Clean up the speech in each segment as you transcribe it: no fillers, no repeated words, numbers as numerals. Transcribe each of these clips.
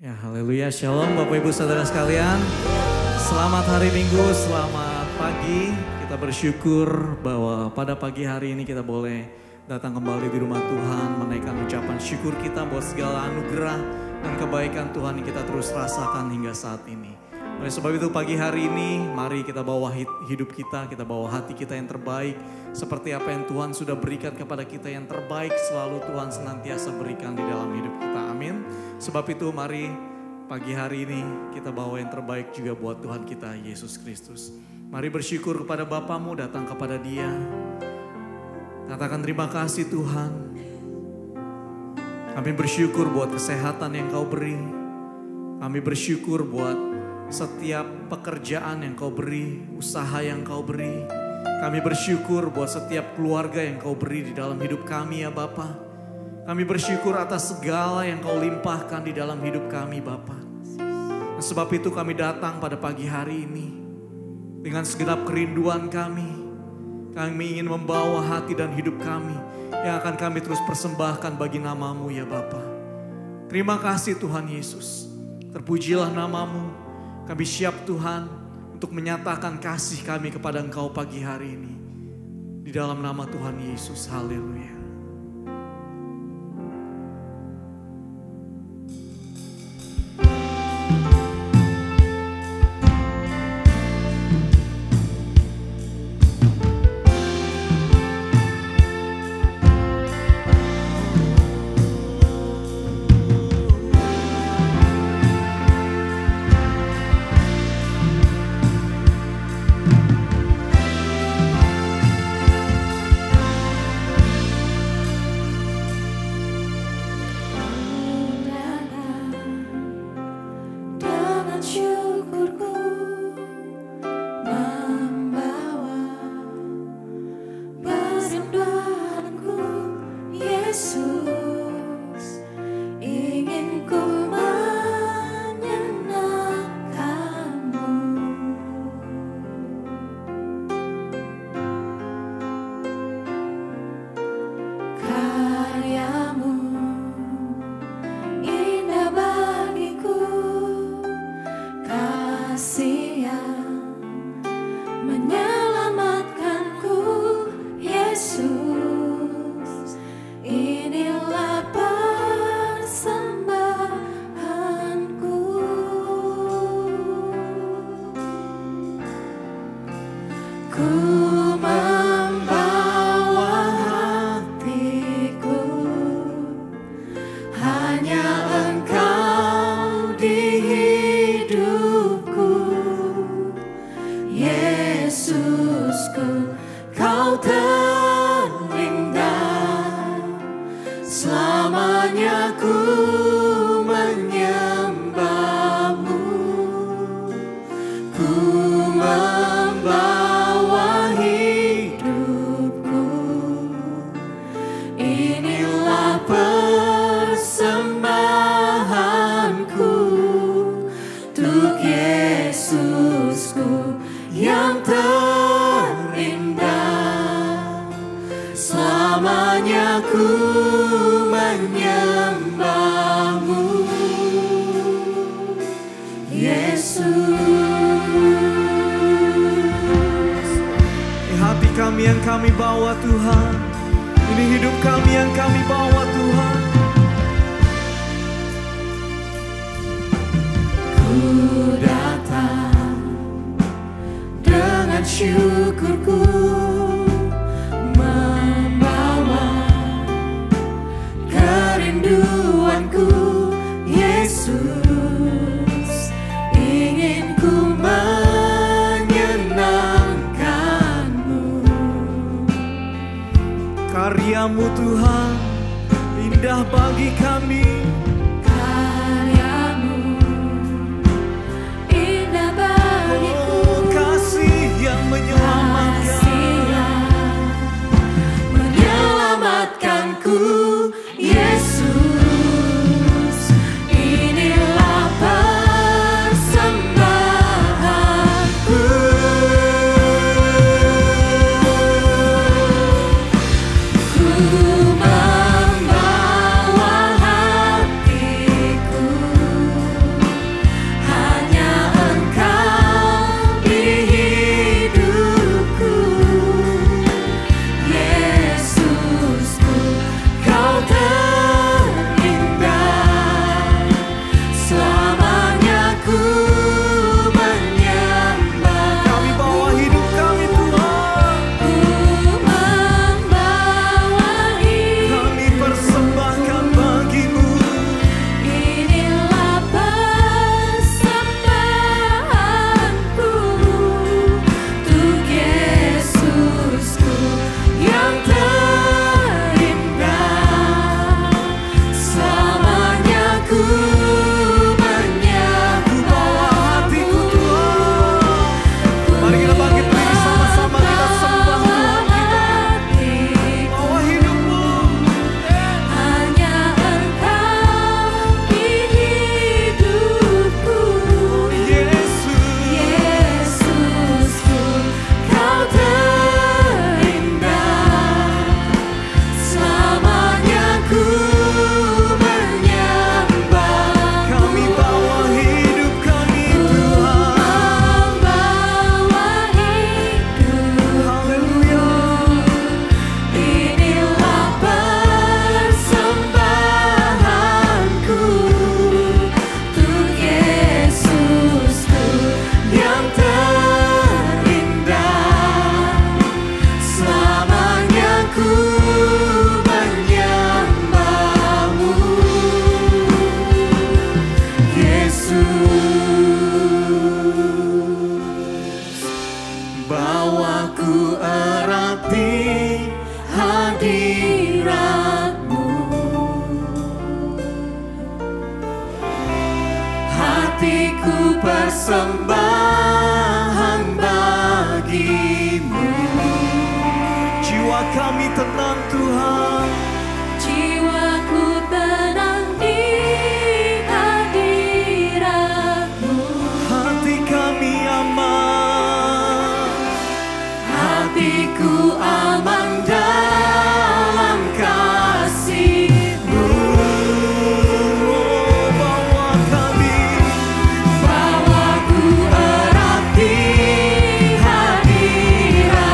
Ya, haleluya, shalom Bapak Ibu Saudara sekalian. Selamat hari Minggu, selamat pagi. Kita bersyukur bahwa pada pagi hari ini kita boleh datang kembali di rumah Tuhan, menaikkan ucapan syukur kita buat segala anugerah dan kebaikan Tuhan yang kita terus rasakan hingga saat ini. Oleh sebab itu pagi hari ini mari kita bawa hidup kita bawa hati kita yang terbaik. Seperti apa yang Tuhan sudah berikan kepada kita yang terbaik, selalu Tuhan senantiasa berikan di dalam hidup kita. Amin. Sebab itu mari pagi hari ini kita bawa yang terbaik juga buat Tuhan kita Yesus Kristus. Mari bersyukur kepada Bapamu, datang kepada Dia. Katakan terima kasih Tuhan. Kami bersyukur buat kesehatan yang Kau beri. Kami bersyukur buat setiap pekerjaan yang Kau beri, usaha yang Kau beri. Kami bersyukur buat setiap keluarga yang Kau beri di dalam hidup kami ya Bapa. Kami bersyukur atas segala yang Kau limpahkan di dalam hidup kami Bapa. Sebab itu kami datang pada pagi hari ini dengan segenap kerinduan kami. Kami ingin membawa hati dan hidup kami yang akan kami terus persembahkan bagi nama-Mu ya Bapa. Terima kasih Tuhan Yesus. Terpujilah nama-Mu. Kami siap Tuhan untuk menyatakan kasih kami kepada Engkau pagi hari ini. Di dalam nama Tuhan Yesus, haleluya. Karya-Mu Tuhan indah bagi kami. Karya-Mu indah bagiku. Kasih yang menyelamatkanku. Yesus, inilah persembahanku. Ku membawa hati persembahan bagimu. Jiwa kami tenang Tuhan, Jiwaku tenang di hadirat-Mu. hati kami aman, Hatiku aman dalam kasih-Mu. oh, bawa kami, Bawaku erat di hadirat-Mu.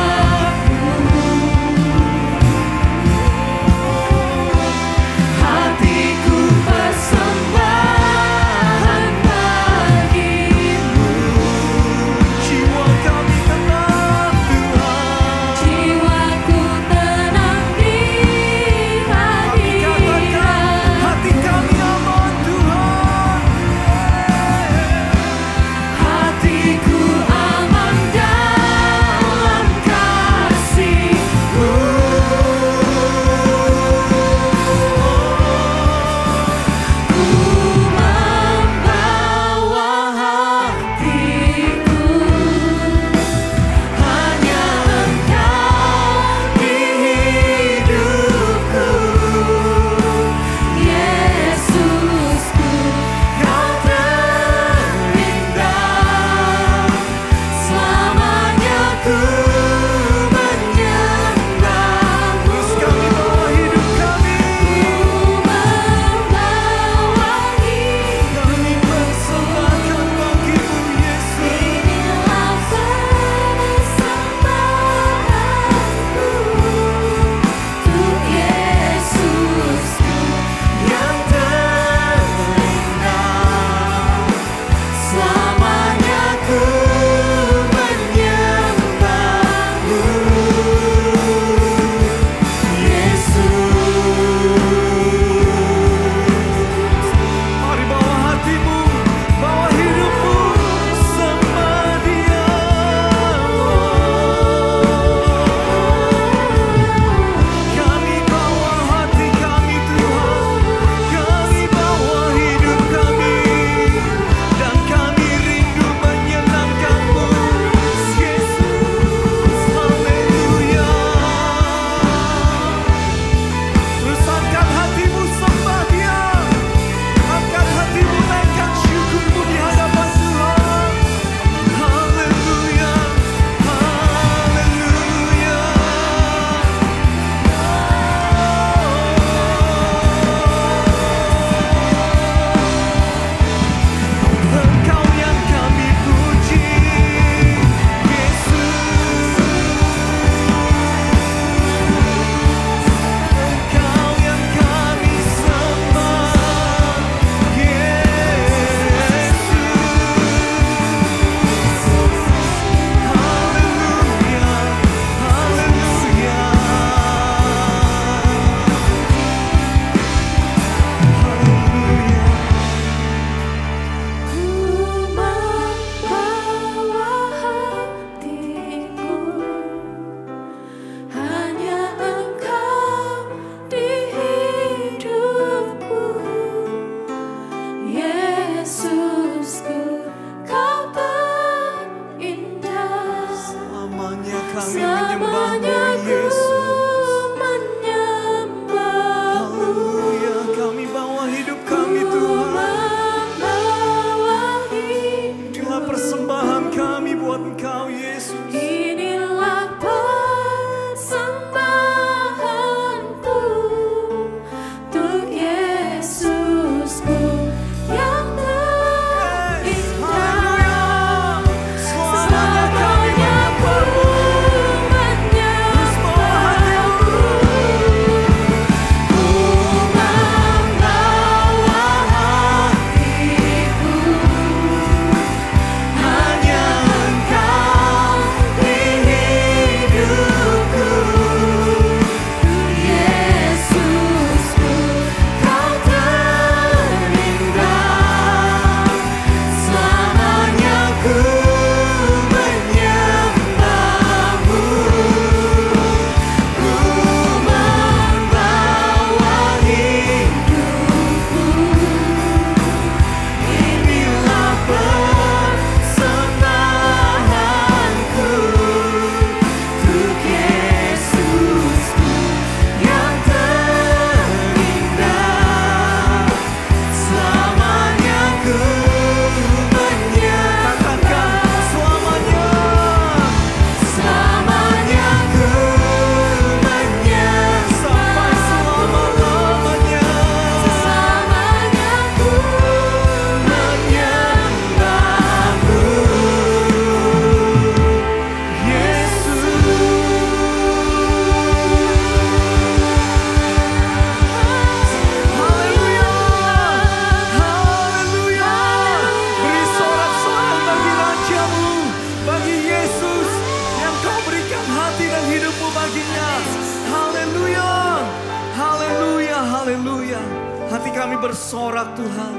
Hati kami bersorak Tuhan,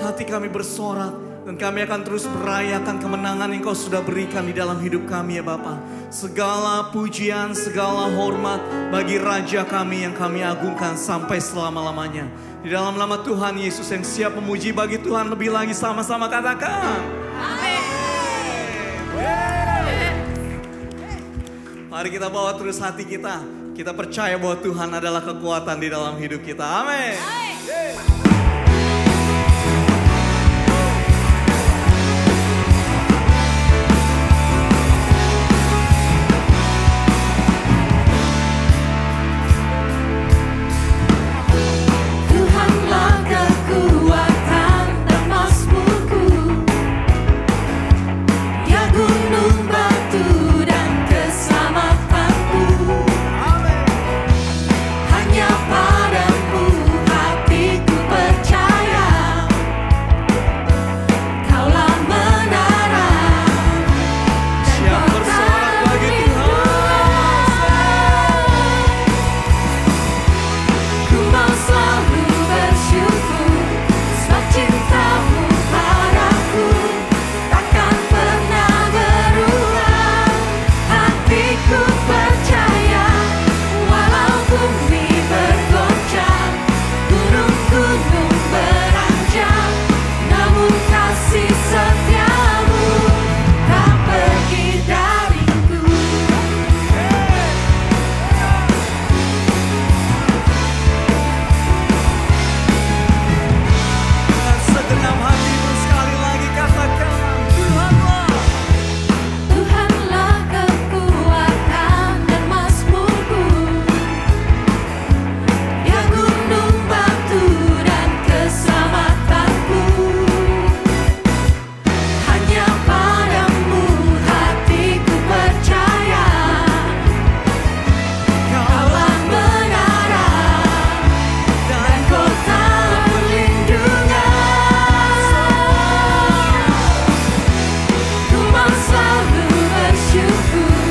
hati kami bersorak. Dan kami akan terus merayakan kemenangan yang Kau sudah berikan di dalam hidup kami ya Bapa. Segala pujian, segala hormat bagi Raja kami yang kami agungkan sampai selama-lamanya. Di dalam nama Tuhan Yesus yang siap memuji bagi Tuhan lebih lagi, sama-sama katakan. Amin. Mari kita bawa terus hati kita. Kita percaya bahwa Tuhan adalah kekuatan di dalam hidup kita. Amin. Tuhanlah kekuatan dan mazmurku, ya gunung batu dan keselamatanku. Hanya padamu hatiku percaya, Kaulah menara Siap bersorak bagi Tuhan. Ku mau selalu bersyukur, sebab cintamu padaku takkan pernah berubah. Hatiku percaya, walau bumi bergoncang, gunung-gunung beranjak, namun kasih setiamu tak pergi dariku. Dengan segenap hatimu sekali lagi katakan, Tuhanlah. Tuhanlah kekuatan dan mazmurku, ya gunung batu dan keselamatanku. Hanya padamu hatiku percaya, Kaulah menara dan kota perlindungan. Ku mau selalu bersyukur,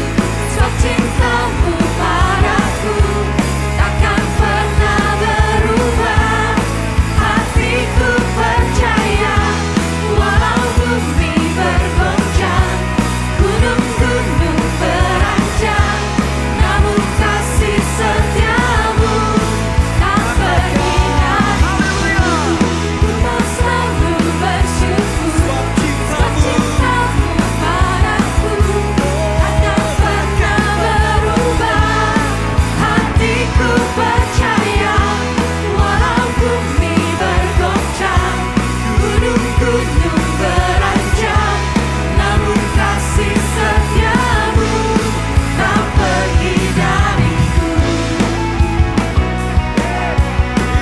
sebab cintamu padaku takkan pernah berubah. Hatiku percaya, walau bumi bergoncang, gunung-gunung beranjak, namun kasih setiamu tak pergi dariku. Ku mau selalu bersyukur, sebab cintamu padaku takkan pernah berubah. Hatiku percaya, walau bumi bergoncang, gunung-gunung beranjak, namun kasih setiamu tak pergi dariku.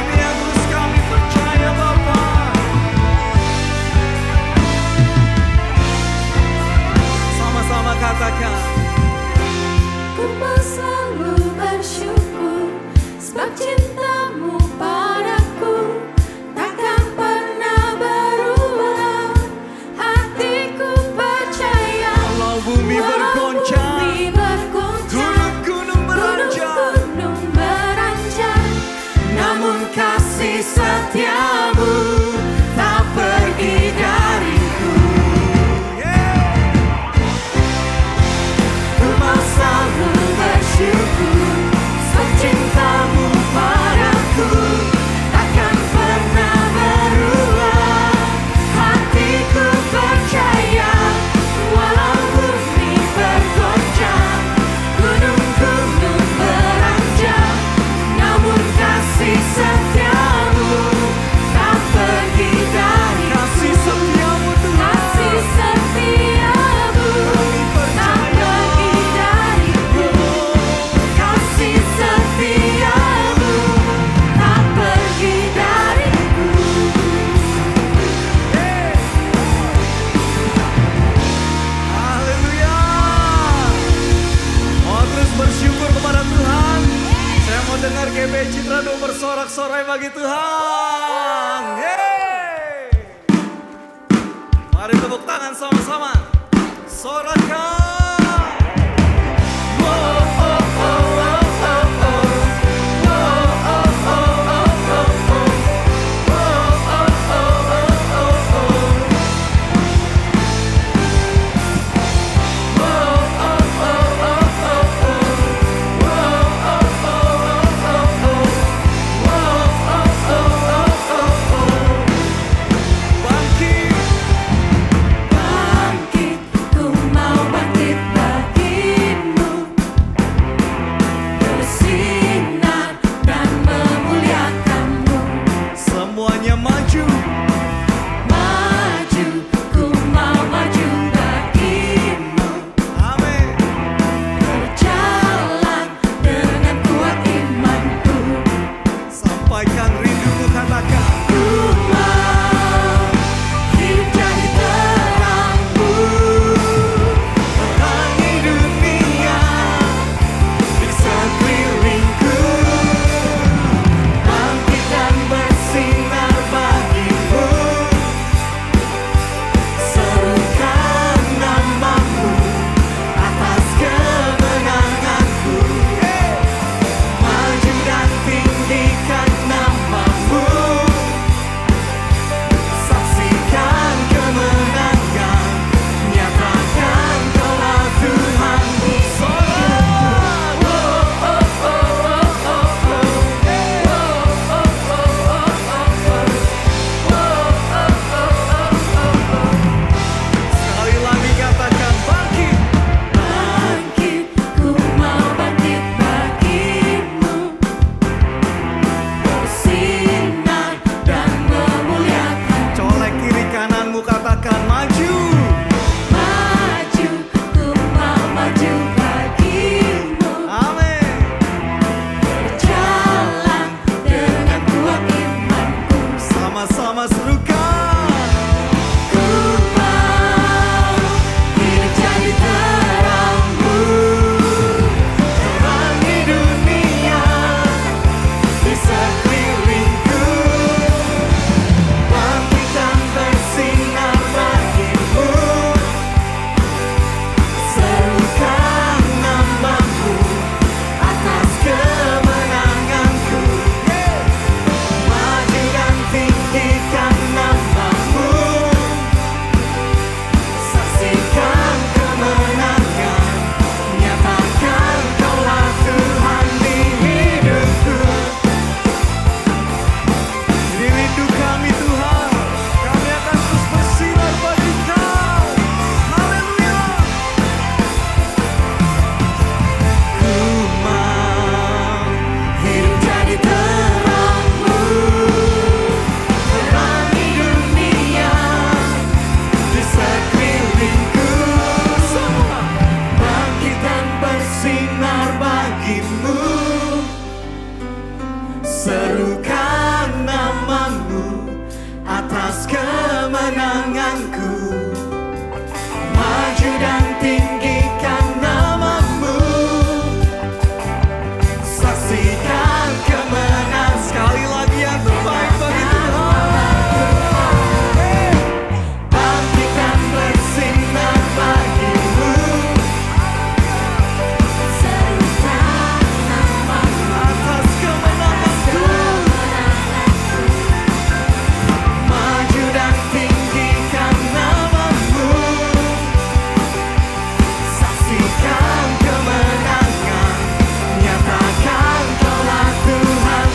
Ini yang terus kami percaya Bapa. Sama-sama katakan. Ku mau selalu bersyukur, sebab cintamu padaku takkan pernah berubah. Hatiku percaya, Walau bumi bergoncang, bumi bergoncang, gunung-gunung beranjak, gunung beranjak, namun kasih setiamu tak pergi dariku. Ku mau selalu bersyukur, sebab cintamu padaku takkan pernah berubah. Hatiku percaya, walau bumi bergoncang, gunung-gunung beranjak, namun kasih setiamu tak pergi dariku. kasih setiamu Tuhan. Kasih setiamu tak pergi dariku. Kasih setiamu tak pergi dariku. Haleluya. Mau terus bersyukur kepada Tuhan. Saya mau dengar GB Citra Do bersorak-sorai bagi Tuhan. Yeay. Mari tepuk tangan sama-sama. Sorakan. Oh, oh, oh, oh, oh, oh. Oh, oh, oh, oh, oh, oh. serukan namamu atas kemenanganku, maju dan tinggikan namamu, saksikan kemenangan. Sekali lagi yang terbaik bagi Tuhan, bangkitkan bersinar bagimu, Serukan namamu atas kemenanganku, maju dan tinggikan namamu, saksikan kemenangan, nyatakan kaulah Tuhan.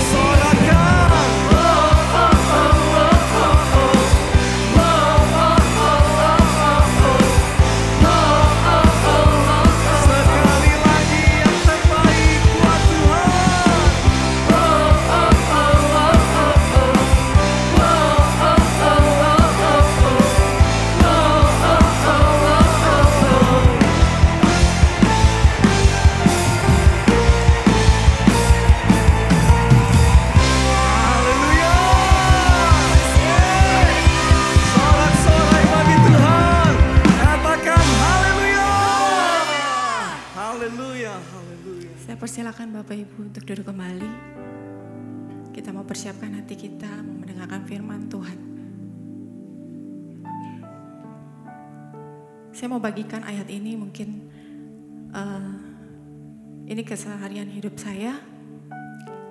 Sorakan, sekali lagi yang terbaik buat Tuhan. Haleluya. Sorak-sorai bagi Tuhan. Katakan haleluya. Haleluya, haleluya. Saya persilakan Bapak Ibu untuk duduk kembali. Kita mau persiapkan hati kita, mau mendengarkan firman Tuhan. Saya mau bagikan ayat ini, mungkin ini keseharian hidup saya.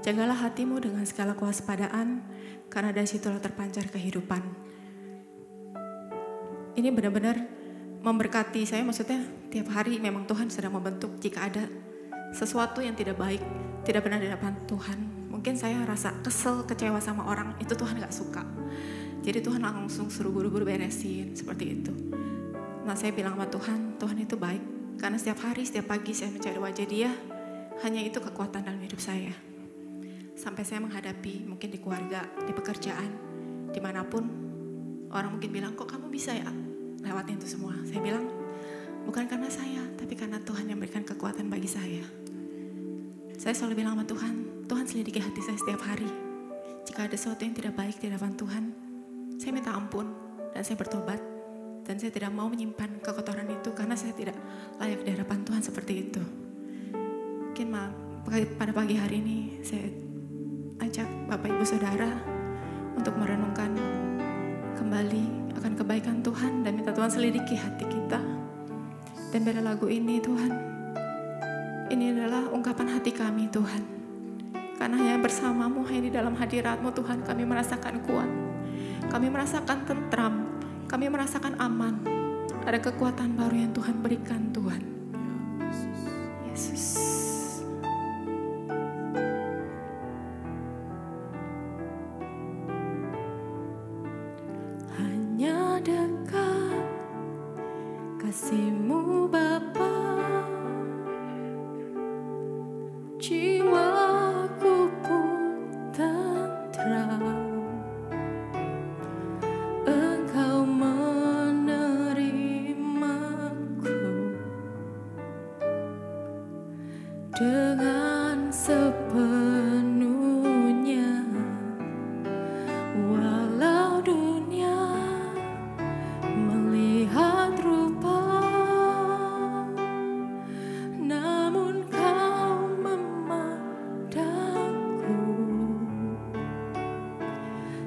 Jagalah hatimu dengan segala kewaspadaan, karena dari situlah terpancar kehidupan. Ini benar-benar memberkati saya, maksudnya tiap hari memang Tuhan sedang membentuk. Jika ada sesuatu yang tidak baik, tidak pernah di hadapan Tuhan, mungkin saya rasa kesel, kecewa sama orang, itu Tuhan gak suka. Jadi Tuhan langsung suruh buru-buru beresin, seperti itu. Nah saya bilang sama Tuhan, Tuhan itu baik, karena setiap hari, setiap pagi saya mencari wajah Dia, hanya itu kekuatan dalam hidup saya. Sampai saya menghadapi mungkin di keluarga, di pekerjaan, dimanapun, orang mungkin bilang, kok kamu bisa ya lewatin itu semua? Saya bilang, bukan karena saya, tapi karena Tuhan yang memberikan kekuatan bagi saya. Saya selalu bilang sama Tuhan, Tuhan selidiki hati saya setiap hari. Jika ada sesuatu yang tidak baik di hadapan Tuhan, saya minta ampun dan saya bertobat. Dan saya tidak mau menyimpan kekotoran itu karena saya tidak layak di hadapan Tuhan seperti itu. Mungkin pada pagi hari ini saya ajak Bapak Ibu Saudara untuk merenungkan kembali akan kebaikan Tuhan dan minta Tuhan selidiki hati kita. Dan pada lagu ini Tuhan, ini adalah ungkapan hati kami Tuhan. Karena hanya bersamamu, hanya di dalam hadirat-Mu Tuhan, kami merasakan kuat. Kami merasakan tentram, kami merasakan aman. Ada kekuatan baru yang Tuhan berikan Tuhan. Yesus. Hanya dekat kasih-Mu Bapa, jiwaku pun tentram. Engkau menerimaku dengan sepenuhnya, walau dunia melihat rupa, namun Kau memandangku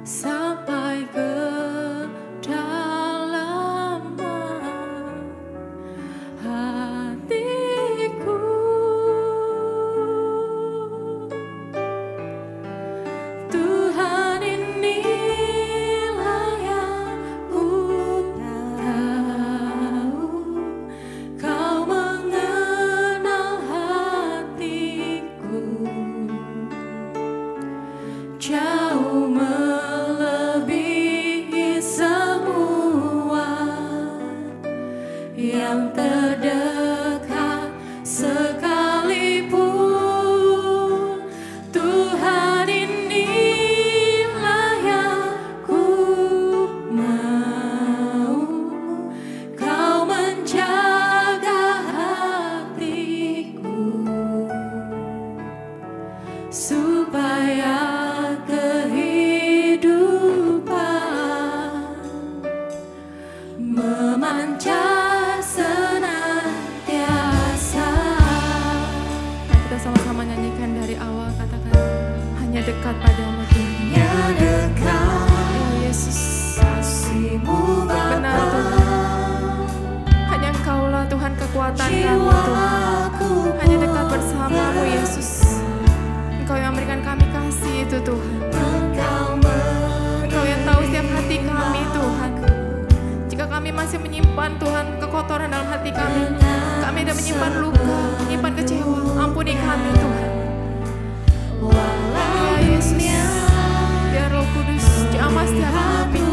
sampai ke dalaman hatiku. Tuhan, inilah yang ku tahu, Kau mengenal hatiku jauh melebihi semua yang terdekat sekalipun. Tuhan, inilah yang ku mau, Kau menjaga hatiku supaya supaya kehidupan memancar senantiasa. Kita sama-sama nyanyikan dari awal, katakan hanya dekat padamu Tuhan. Hanya dekat Ya Yesus, kasih-Mu Bapa. benar Tuhan. Hanya Engkaulah Tuhan kekuatan kami Tuhan. Hanya dekat bersamamu Yesus. Engkau yang memberikan kami kasih itu Tuhan. Engkau yang tahu setiap hati kami Tuhan. Jika kami masih menyimpan Tuhan kekotoran dalam hati kami ada menyimpan luka, menyimpan kecewa, ampuni kami Tuhan. Ya Yesus, biar Roh Kudus jamah setiap kami.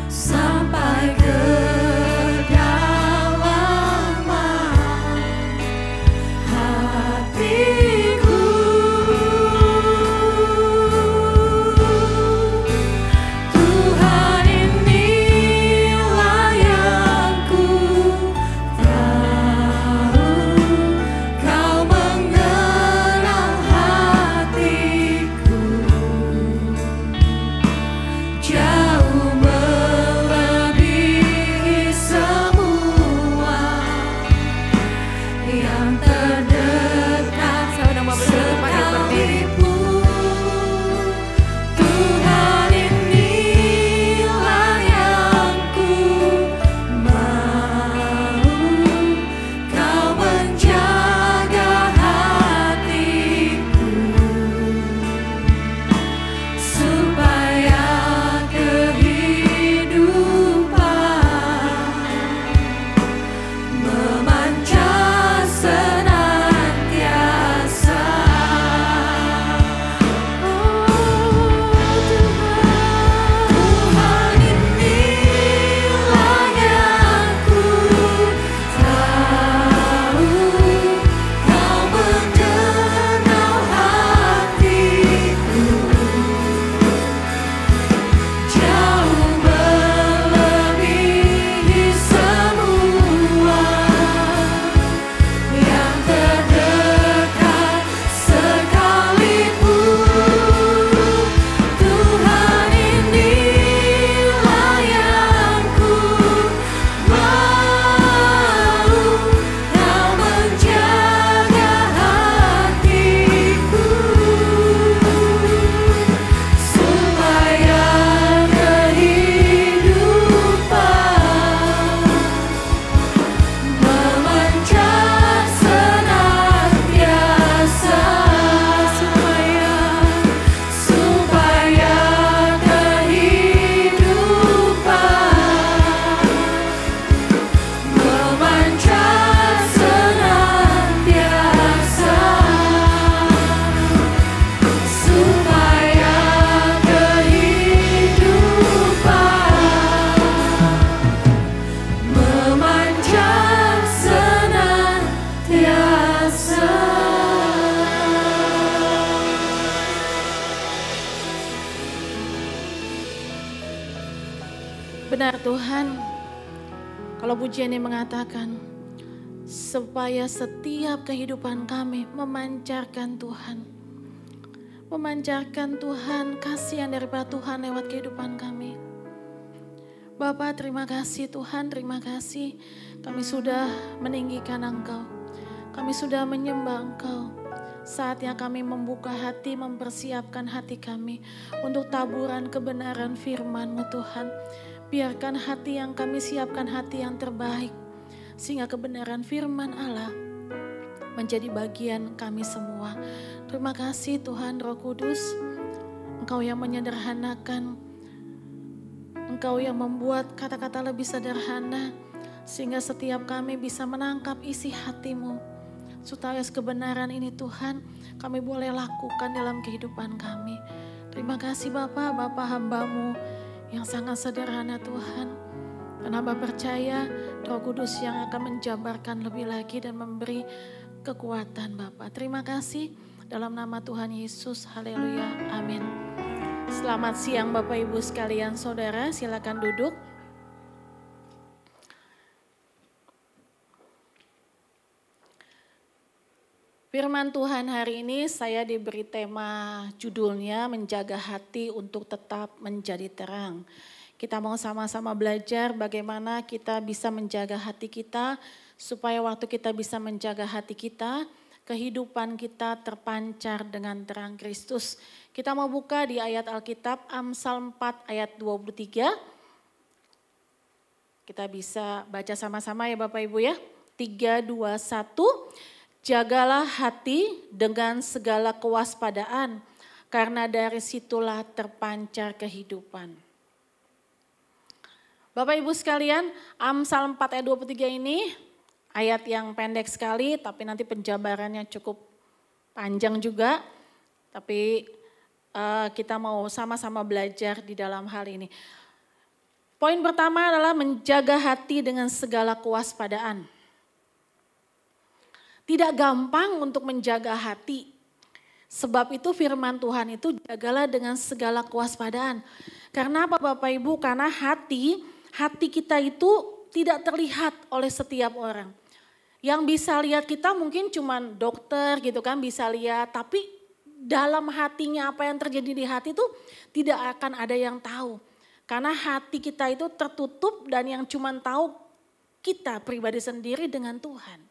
Sampai kedalaman hatiku, Tuhan inilah yang ku tahu, Kau mengenal hatiku jauh melebihi semua yang terdekat sekalipun. Tuhan inilah yang ku mau, Kau menjaga hatiku supaya kehidupan memancar senantiasa. Tuhan inilah yang ku tahu, Kau mengenal hatiku jauh melebihi semua yang terdekat sekalipun. Tuhan inilah yang ku mau, Kau menjaga hatiku supaya kehidupan memancar senantiasa. Supaya kehidupan memancar senantiasa. Supaya kehidupan memancar senantiasa. Benar Tuhan, kalau pujian yang mengatakan supaya setiap kehidupan kami memancarkan Tuhan. Memancarkan Tuhan, kasihan daripada Tuhan lewat kehidupan kami. Bapa, terima kasih Tuhan, terima kasih. Kami sudah meninggikan Engkau. Kami sudah menyembah Engkau. Saatnya kami membuka hati, mempersiapkan hati kami untuk taburan kebenaran firman-Mu Tuhan. Biarkan hati yang kami siapkan hati yang terbaik, sehingga kebenaran firman Allah menjadi bagian kami semua. Terima kasih Tuhan Roh Kudus, Engkau yang menyederhanakan, Engkau yang membuat kata-kata lebih sederhana, sehingga setiap kami bisa menangkap isi hati-Mu. Supaya kebenaran ini Tuhan kami boleh lakukan dalam kehidupan kami. Terima kasih Bapa, Bapa hamba-Mu yang sangat sederhana Tuhan. Dan hamba percaya Roh Kudus yang akan menjabarkan lebih lagi dan memberi kekuatan Bapa. Terima kasih dalam nama Tuhan Yesus. Haleluya. Amin. Selamat siang Bapak Ibu sekalian saudara, silakan duduk. Firman Tuhan hari ini saya diberi tema judulnya menjaga hati untuk tetap menjadi terang. Kita mau sama-sama belajar bagaimana kita bisa menjaga hati kita supaya waktu kita bisa menjaga hati kita, kehidupan kita terpancar dengan terang Kristus. Kita mau buka di ayat Alkitab Amsal 4 ayat 23. Kita bisa baca sama-sama ya Bapak Ibu ya. 3, 2, 1. Jagalah hati dengan segala kewaspadaan, karena dari situlah terpancar kehidupan. Bapak Ibu sekalian, Amsal 4 ayat 23 ini ayat yang pendek sekali, tapi nanti penjabarannya cukup panjang juga. Tapi kita mau sama-sama belajar di dalam hal ini. Poin pertama adalah menjaga hati dengan segala kewaspadaan. Tidak gampang untuk menjaga hati. Sebab itu firman Tuhan itu jagalah dengan segala kewaspadaan. Karena apa Bapak Ibu? Karena hati kita itu tidak terlihat oleh setiap orang. Yang bisa lihat kita mungkin cuma dokter gitu kan bisa lihat. Tapi dalam hatinya apa yang terjadi di hati itu tidak akan ada yang tahu. Karena hati kita itu tertutup dan yang cuma tahu kita pribadi sendiri dengan Tuhan.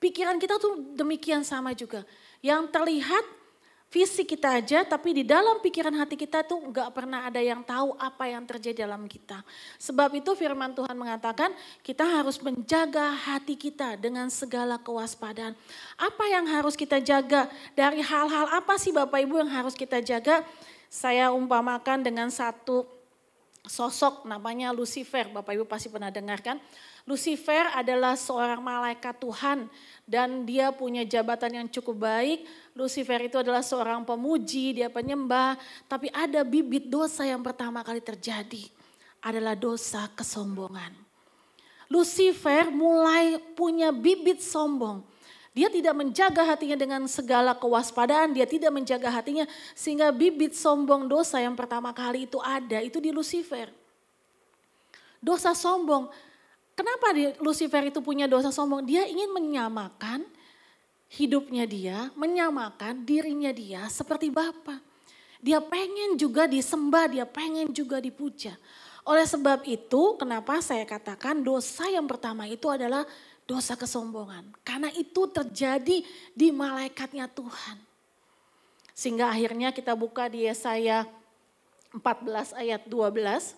Pikiran kita tuh demikian sama juga. Yang terlihat fisik kita aja tapi di dalam pikiran hati kita tuh gak pernah ada yang tahu apa yang terjadi dalam kita. Sebab itu firman Tuhan mengatakan kita harus menjaga hati kita dengan segala kewaspadaan. Apa yang harus kita jaga? Dari hal-hal apa sih Bapak Ibu yang harus kita jaga? Saya umpamakan dengan satu sosok namanya Lucifer, Bapak Ibu pasti pernah dengar kan. Lucifer adalah seorang malaikat Tuhan dan dia punya jabatan yang cukup baik. Lucifer itu adalah seorang pemuji, dia penyembah. Tapi ada bibit dosa yang pertama kali terjadi adalah dosa kesombongan. Lucifer mulai punya bibit sombong. Dia tidak menjaga hatinya dengan segala kewaspadaan, dia tidak menjaga hatinya sehingga bibit sombong dosa yang pertama kali itu ada, itu di Lucifer. Dosa sombong, kenapa Lucifer itu punya dosa sombong? Dia ingin menyamakan hidupnya dia, menyamakan dirinya dia seperti Bapa. Dia pengen juga disembah, dia pengen juga dipuja. Oleh sebab itu kenapa saya katakan dosa yang pertama itu adalah dosa kesombongan. Karena itu terjadi di malaikatnya Tuhan. Sehingga akhirnya kita buka di Yesaya 14 ayat 12.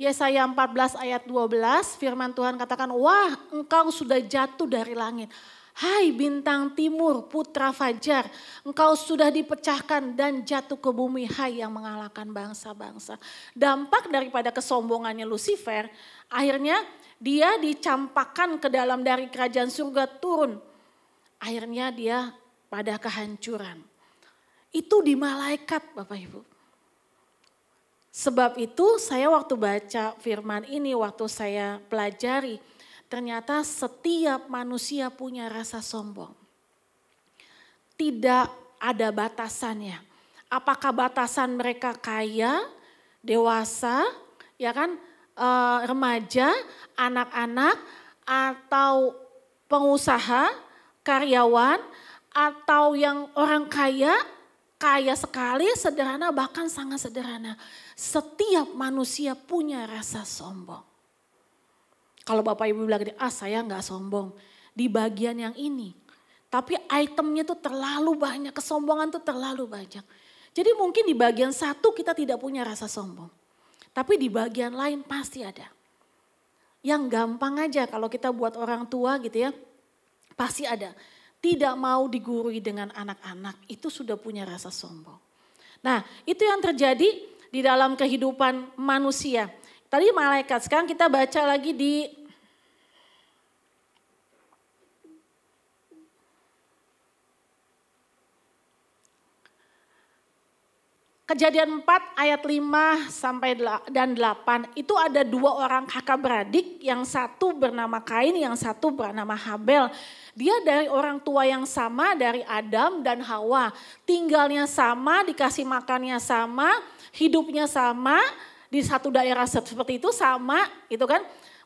Yesaya 14 ayat 12 firman Tuhan katakan, wah engkau sudah jatuh dari langit. Hai bintang timur putra fajar, engkau sudah dipecahkan dan jatuh ke bumi, hai yang mengalahkan bangsa-bangsa. Dampak daripada kesombongannya Lucifer, akhirnya dia dicampakkan ke dalam dari kerajaan surga turun. Akhirnya dia pada kehancuran. Itu di malaikat Bapak Ibu. Sebab itu saya waktu baca firman ini, waktu saya pelajari, ternyata setiap manusia punya rasa sombong. Tidak ada batasannya. Apakah batasan mereka kaya, dewasa, ya kan, remaja, anak-anak, atau pengusaha, karyawan, atau yang orang kaya sekali, sederhana, bahkan sangat sederhana. Setiap manusia punya rasa sombong. Kalau Bapak Ibu bilang, saya nggak sombong di bagian yang ini. Tapi itemnya tuh terlalu banyak, kesombongan tuh terlalu banyak. Jadi mungkin di bagian satu kita tidak punya rasa sombong. Tapi di bagian lain pasti ada. Yang gampang aja kalau kita buat orang tua gitu ya, pasti ada. Tidak mau digurui dengan anak-anak, itu sudah punya rasa sombong. Nah itu yang terjadi di dalam kehidupan manusia. Tadi malaikat, sekarang kita baca lagi di Kejadian 4 ayat 5 sampai dan 8. Itu ada dua orang kakak beradik, yang satu bernama Kain, yang satu bernama Habel. Dia dari orang tua yang sama, dari Adam dan Hawa. Tinggalnya sama, dikasih makannya sama, hidupnya sama, di satu daerah seperti itu sama gitu kan.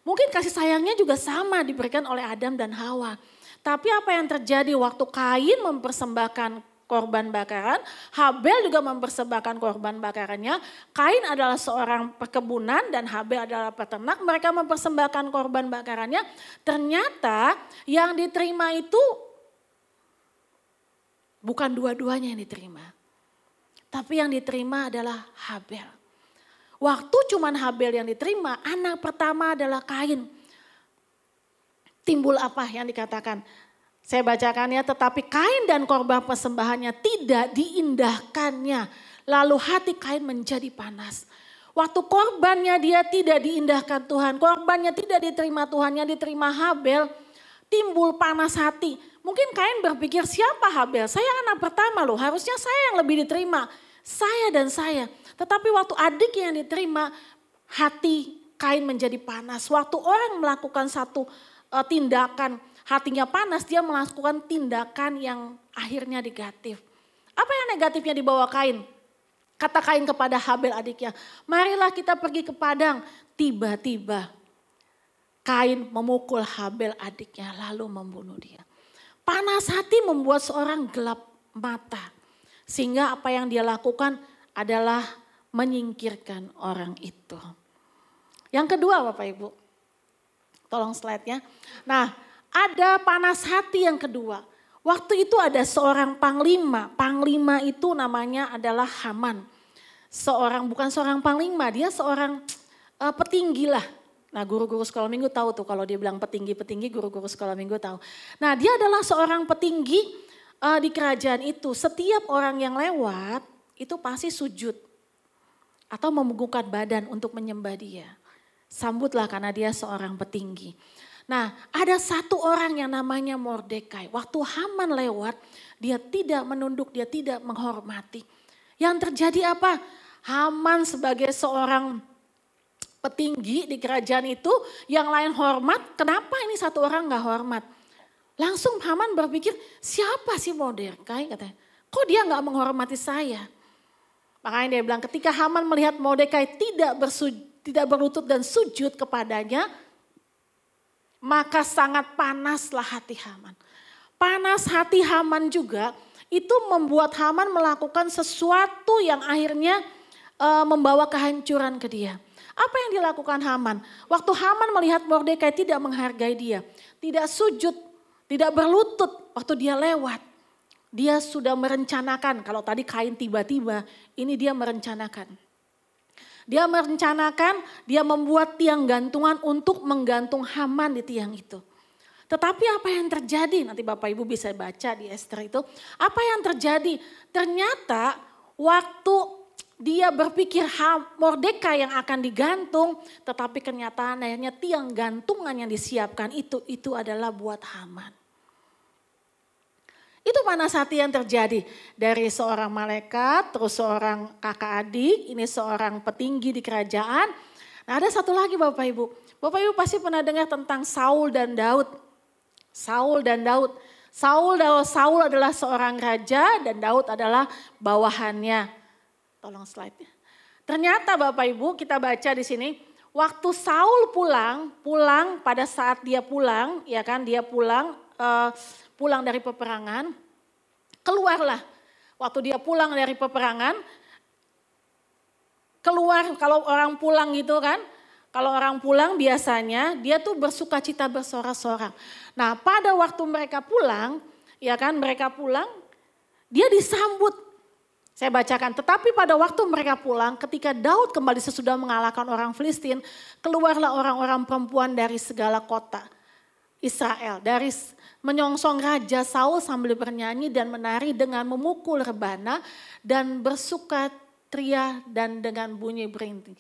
Mungkin kasih sayangnya juga sama diberikan oleh Adam dan Hawa. Tapi apa yang terjadi waktu Kain mempersembahkan korban bakaran, Habel juga mempersembahkan korban bakarannya. Kain adalah seorang perkebunan dan Habel adalah peternak. Mereka mempersembahkan korban bakarannya. Ternyata yang diterima itu bukan dua-duanya yang diterima. Tapi yang diterima adalah Habel. Waktu cuman Habel yang diterima, anak pertama adalah Kain. Timbul apa yang dikatakan? Saya bacakannya, tetapi Kain dan korban persembahannya tidak diindahkannya. Lalu hati Kain menjadi panas. Waktu korbannya dia tidak diindahkan Tuhan, korbannya tidak diterima Tuhan, yang diterima Habel, timbul panas hati. Mungkin Kain berpikir, siapa Habel? Saya anak pertama loh, harusnya saya yang lebih diterima. Saya dan saya. Tetapi waktu adik yang diterima, hati Kain menjadi panas. Waktu orang melakukan satu tindakan, hatinya panas, dia melakukan tindakan yang akhirnya negatif. Apa yang negatifnya dibawa Kain? Kata Kain kepada Habel adiknya, marilah kita pergi ke padang. Tiba-tiba Kain memukul Habel adiknya lalu membunuh dia. Panas hati membuat seorang gelap mata. Sehingga apa yang dia lakukan adalah menyingkirkan orang itu. Yang kedua Bapak Ibu, tolong slide-nya. Nah, ada panas hati yang kedua. Waktu itu ada seorang panglima. Panglima itu namanya adalah Haman. Bukan seorang panglima, dia seorang petinggi lah. Nah, guru-guru sekolah minggu tahu tuh kalau dia bilang petinggi-petinggi, guru-guru sekolah minggu tahu. Nah, dia adalah seorang petinggi di kerajaan itu. Setiap orang yang lewat itu pasti sujud atau membungkukkan badan untuk menyembah dia. Sambutlah karena dia seorang petinggi. Nah, ada satu orang yang namanya Mordekai. Waktu Haman lewat, dia tidak menunduk, dia tidak menghormati. Yang terjadi apa? Haman sebagai seorang petinggi di kerajaan itu, yang lain hormat, kenapa ini satu orang gak hormat? Langsung Haman berpikir, siapa sih Mordekai? Katanya, kok dia gak menghormati saya? Makanya dia bilang, ketika Haman melihat Mordekai tidak berlutut dan sujud kepadanya, maka sangat panaslah hati Haman. Panas hati Haman juga itu membuat Haman melakukan sesuatu yang akhirnya membawa kehancuran ke dia. Apa yang dilakukan Haman? Waktu Haman melihat Mordekai tidak menghargai dia, tidak sujud, tidak berlutut waktu dia lewat. Dia sudah merencanakan, kalau tadi Kain tiba-tiba, ini dia merencanakan. Dia merencanakan, dia membuat tiang gantungan untuk menggantung Haman di tiang itu. Tetapi apa yang terjadi, nanti Bapak Ibu bisa baca di Ester itu. Apa yang terjadi, ternyata waktu dia berpikir Mordekai yang akan digantung. Tetapi kenyataan akhirnya tiang gantungan yang disiapkan itu adalah buat Haman. Itu panas hati yang terjadi dari seorang malaikat, terus seorang kakak adik, ini seorang petinggi di kerajaan. Nah, ada satu lagi Bapak Ibu. Bapak Ibu pasti pernah dengar tentang Saul dan Daud. Saul dan Daud. Saul adalah seorang raja dan Daud adalah bawahannya. Tolong slide-nya. Ternyata Bapak Ibu kita baca di sini, waktu Saul pulang pada saat dia pulang, ya kan, dia pulang dari peperangan, keluarlah. Waktu dia pulang dari peperangan, keluar kalau orang pulang gitu kan, kalau orang pulang biasanya dia tuh bersuka cita bersorak-sorak. Nah pada waktu mereka pulang, ya kan mereka pulang, dia disambut. Saya bacakan, tetapi pada waktu mereka pulang ketika Daud kembali sesudah mengalahkan orang Filistin, keluarlah orang-orang perempuan dari segala kota Israel, dari menyongsong Raja Saul sambil bernyanyi dan menari dengan memukul rebana dan bersukatria dan dengan bunyi berintik.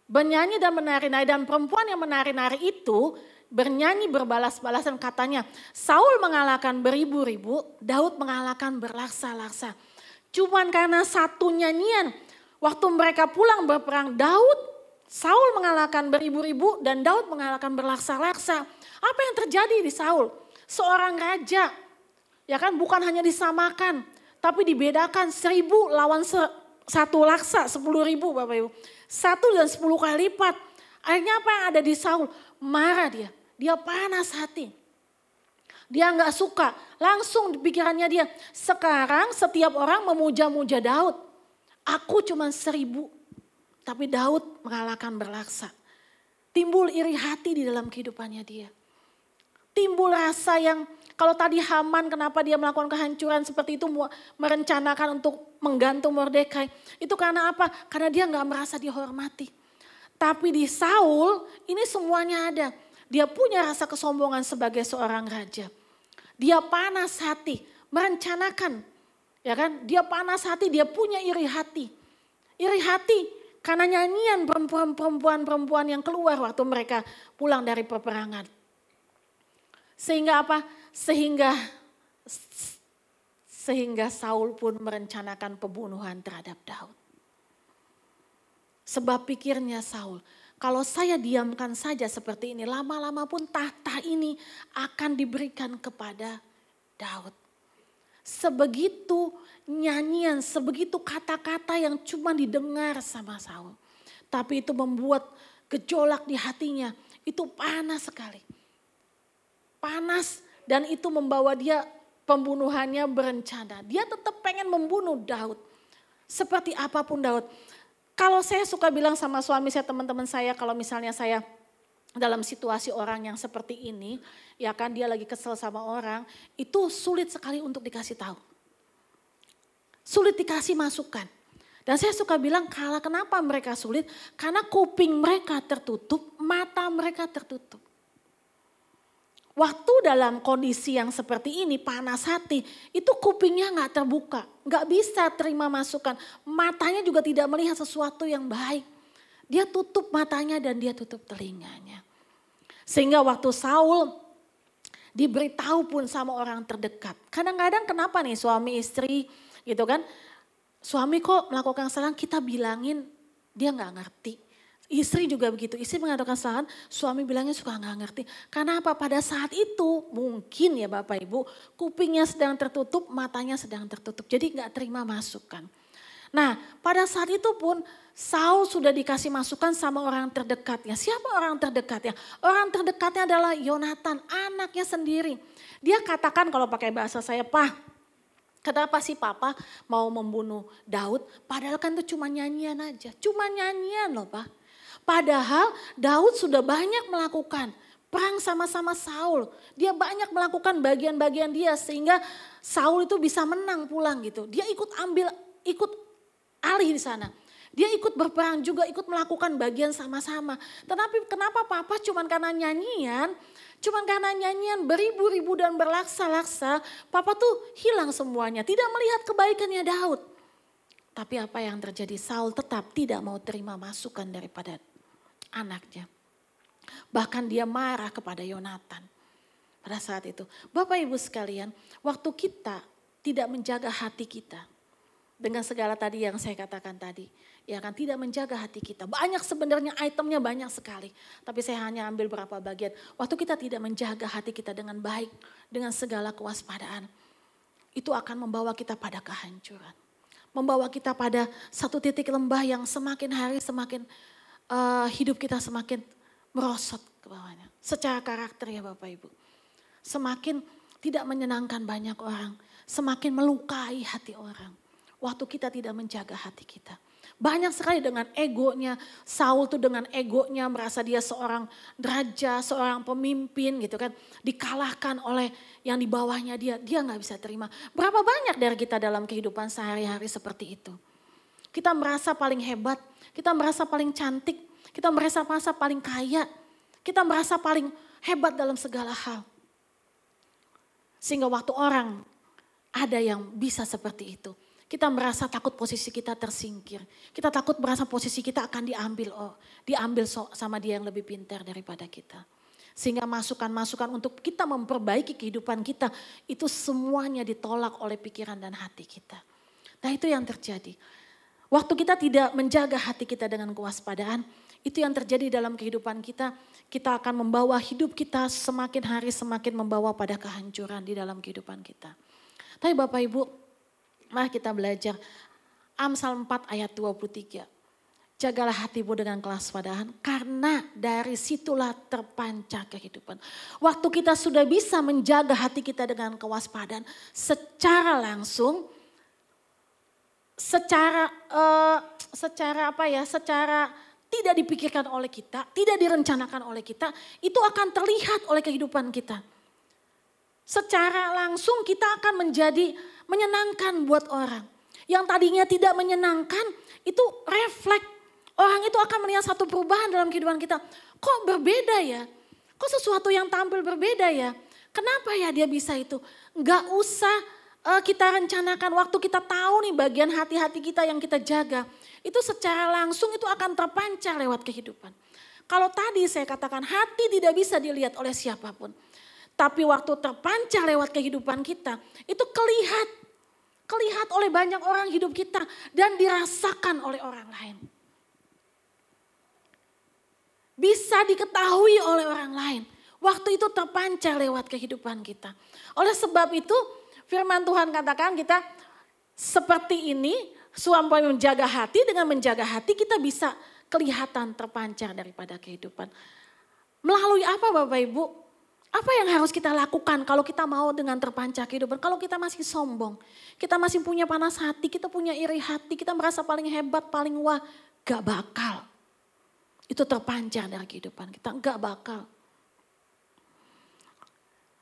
Bernyanyi dan menari-nari, dan perempuan yang menari-nari itu bernyanyi berbalas-balasan, katanya Saul mengalahkan beribu-ribu, Daud mengalahkan berlaksa-laksa. Cuman karena satu nyanyian, waktu mereka pulang berperang, Saul mengalahkan beribu-ribu dan Daud mengalahkan berlaksa-laksa. Apa yang terjadi di Saul? Seorang raja, ya kan, bukan hanya disamakan, tapi dibedakan 1000 lawan satu laksa, 10.000 Bapak Ibu. 1 dan 10 kali lipat. Akhirnya apa yang ada di Saul? Marah dia. Dia panas hati. Dia nggak suka. Langsung di pikirannya dia. Sekarang setiap orang memuja-muja Daud. Aku cuma 1000. Tapi Daud mengalahkan berlaksa. Timbul iri hati di dalam kehidupannya dia. Timbul rasa yang kalau tadi Haman kenapa dia melakukan kehancuran seperti itu. Merencanakan untuk menggantung Mordekai. Itu karena apa? Karena dia nggak merasa dihormati. Tapi di Saul ini semuanya ada. Dia punya rasa kesombongan sebagai seorang raja. Dia panas hati, merencanakan. Ya kan? Dia panas hati, dia punya iri hati. Iri hati karena nyanyian perempuan-perempuan yang keluar waktu mereka pulang dari peperangan. Sehingga apa? Sehingga Saul pun merencanakan pembunuhan terhadap Daud. Sebab pikirnya Saul, kalau saya diamkan saja seperti ini, lama-lama pun tahta ini akan diberikan kepada Daud. Sebegitu nyanyian, sebegitu kata-kata yang cuma didengar sama Saul. Tapi itu membuat gejolak di hatinya, itu panas sekali. Panas dan itu membawa dia pembunuhannya berencana. Dia tetap pengen membunuh Daud. Seperti apapun Daud. Kalau saya suka bilang sama suami saya, teman-teman saya, kalau misalnya saya dalam situasi orang yang seperti ini, ya kan dia lagi kesel sama orang, itu sulit sekali untuk dikasih tahu. Sulit dikasih masukan. Dan saya suka bilang, kalau kenapa mereka sulit? Karena kuping mereka tertutup, mata mereka tertutup. Waktu dalam kondisi yang seperti ini, panas hati, itu kupingnya gak terbuka. Gak bisa terima masukan. Matanya juga tidak melihat sesuatu yang baik. Dia tutup matanya dan dia tutup telinganya. Sehingga waktu Saul diberitahu pun sama orang terdekat. Kadang-kadang kenapa nih suami istri gitu kan. Suami kok melakukan kesalahan, kita bilangin dia gak ngerti. Istri juga begitu, istri mengadakan kesalahan, suami bilangnya suka nggak ngerti. Karena apa? Pada saat itu mungkin ya Bapak Ibu, kupingnya sedang tertutup, matanya sedang tertutup. Jadi nggak terima masukan. Nah pada saat itu pun Saul sudah dikasih masukan sama orang terdekatnya. Siapa orang terdekatnya? Orang terdekatnya adalah Yonatan, anaknya sendiri. Dia katakan kalau pakai bahasa saya, "Pak, kenapa sih Papa mau membunuh Daud? Padahal kan itu cuma nyanyian aja. Cuma nyanyian loh Pak. Padahal Daud sudah banyak melakukan perang sama-sama Saul. Dia banyak melakukan bagian-bagian dia sehingga Saul itu bisa menang pulang gitu. Dia ikut alih di sana. Dia ikut berperang juga, ikut melakukan bagian sama-sama. Tetapi kenapa Papa cuman karena nyanyian beribu-ribu dan berlaksa-laksa, Papa tuh hilang semuanya. Tidak melihat kebaikannya Daud. Tapi apa yang terjadi? Saul tetap tidak mau terima masukan daripada anaknya. Bahkan dia marah kepada Yonatan pada saat itu. Bapak Ibu sekalian, waktu kita tidak menjaga hati kita dengan segala tadi yang saya katakan tadi, ya kan, tidak menjaga hati kita. Banyak sebenarnya itemnya banyak sekali, tapi saya hanya ambil beberapa bagian. Waktu kita tidak menjaga hati kita dengan baik, dengan segala kewaspadaan, itu akan membawa kita pada kehancuran. Membawa kita pada satu titik lembah yang semakin hari semakin hidup kita semakin merosot ke bawahnya. Secara karakter ya Bapak Ibu. Semakin tidak menyenangkan banyak orang. Semakin melukai hati orang. Waktu kita tidak menjaga hati kita. Banyak sekali dengan egonya. Saul tuh dengan egonya merasa dia seorang raja, seorang pemimpin gitu kan. Dikalahkan oleh yang di bawahnya dia. Dia gak bisa terima. Berapa banyak dari kita dalam kehidupan sehari-hari seperti itu. Kita merasa paling hebat, kita merasa paling cantik, kita merasa paling kaya, kita merasa paling hebat dalam segala hal. Sehingga waktu orang ada yang bisa seperti itu, kita merasa takut posisi kita tersingkir. Kita takut merasa posisi kita akan diambil sama dia yang lebih pintar daripada kita. Sehingga masukan-masukan untuk kita memperbaiki kehidupan kita, itu semuanya ditolak oleh pikiran dan hati kita. Nah itu yang terjadi. Waktu kita tidak menjaga hati kita dengan kewaspadaan, itu yang terjadi dalam kehidupan kita. Kita akan membawa hidup kita semakin hari semakin membawa pada kehancuran di dalam kehidupan kita. Tapi Bapak Ibu, mari kita belajar Amsal 4 ayat 23. Jagalah hatimu dengan kewaspadaan karena dari situlah terpancar kehidupan. Waktu kita sudah bisa menjaga hati kita dengan kewaspadaan secara langsung, secara tidak dipikirkan oleh kita, tidak direncanakan oleh kita, itu akan terlihat oleh kehidupan kita. Secara langsung kita akan menjadi menyenangkan buat orang. Yang tadinya tidak menyenangkan itu refleks. Orang itu akan melihat satu perubahan dalam kehidupan kita. Kok berbeda ya? Kok sesuatu yang tampil berbeda ya? Kenapa ya dia bisa itu? Gak usah kita rencanakan, waktu kita tahu nih bagian hati-hati kita yang kita jaga. Itu secara langsung itu akan terpancar lewat kehidupan. Kalau tadi saya katakan hati tidak bisa dilihat oleh siapapun. Tapi waktu terpancar lewat kehidupan kita, itu kelihat oleh banyak orang hidup kita dan dirasakan oleh orang lain. Bisa diketahui oleh orang lain. Waktu itu terpancar lewat kehidupan kita. Oleh sebab itu firman Tuhan katakan kita seperti ini, supaya menjaga hati, dengan menjaga hati kita bisa kelihatan terpancar daripada kehidupan. Melalui apa Bapak Ibu? Apa yang harus kita lakukan kalau kita mau dengan terpancar kehidupan? Kalau kita masih sombong, kita masih punya panas hati, kita punya iri hati, kita merasa paling hebat, paling wah, gak bakal. Itu terpancar dari kehidupan kita, enggak bakal.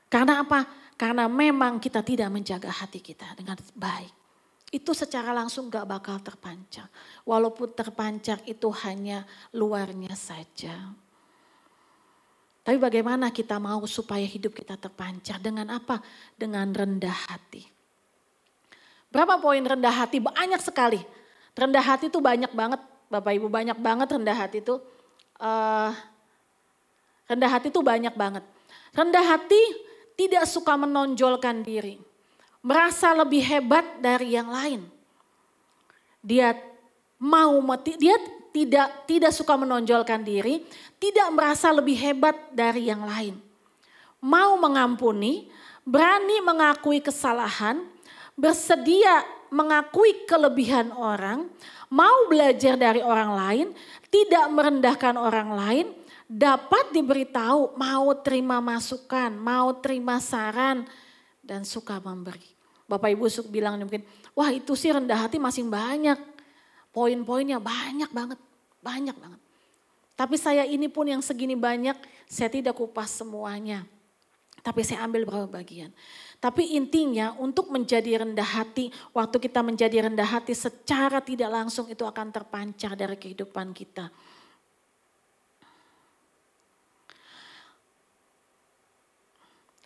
Karena apa? Karena memang kita tidak menjaga hati kita dengan baik. Itu secara langsung enggak bakal terpancar. Walaupun terpancar itu hanya luarnya saja. Tapi bagaimana kita mau supaya hidup kita terpancar? Dengan apa? Dengan rendah hati. Berapa poin rendah hati? Banyak sekali. Rendah hati itu banyak banget. Bapak Ibu, banyak banget rendah hati itu. Rendah hati itu banyak banget. Rendah hati tidak suka menonjolkan diri. Merasa lebih hebat dari yang lain. Dia tidak suka menonjolkan diri, tidak merasa lebih hebat dari yang lain. Mau mengampuni, berani mengakui kesalahan, bersedia mengakui kelebihan orang, mau belajar dari orang lain, tidak merendahkan orang lain, dapat diberitahu, mau terima masukan, mau terima saran, dan suka memberi. Bapak Ibu bilang mungkin, wah itu sih rendah hati masih banyak. Poin-poinnya banyak banget. Tapi saya ini pun yang segini banyak, saya tidak kupas semuanya. Tapi saya ambil beberapa bagian. Tapi intinya untuk menjadi rendah hati, waktu kita menjadi rendah hati secara tidak langsung itu akan terpancar dari kehidupan kita.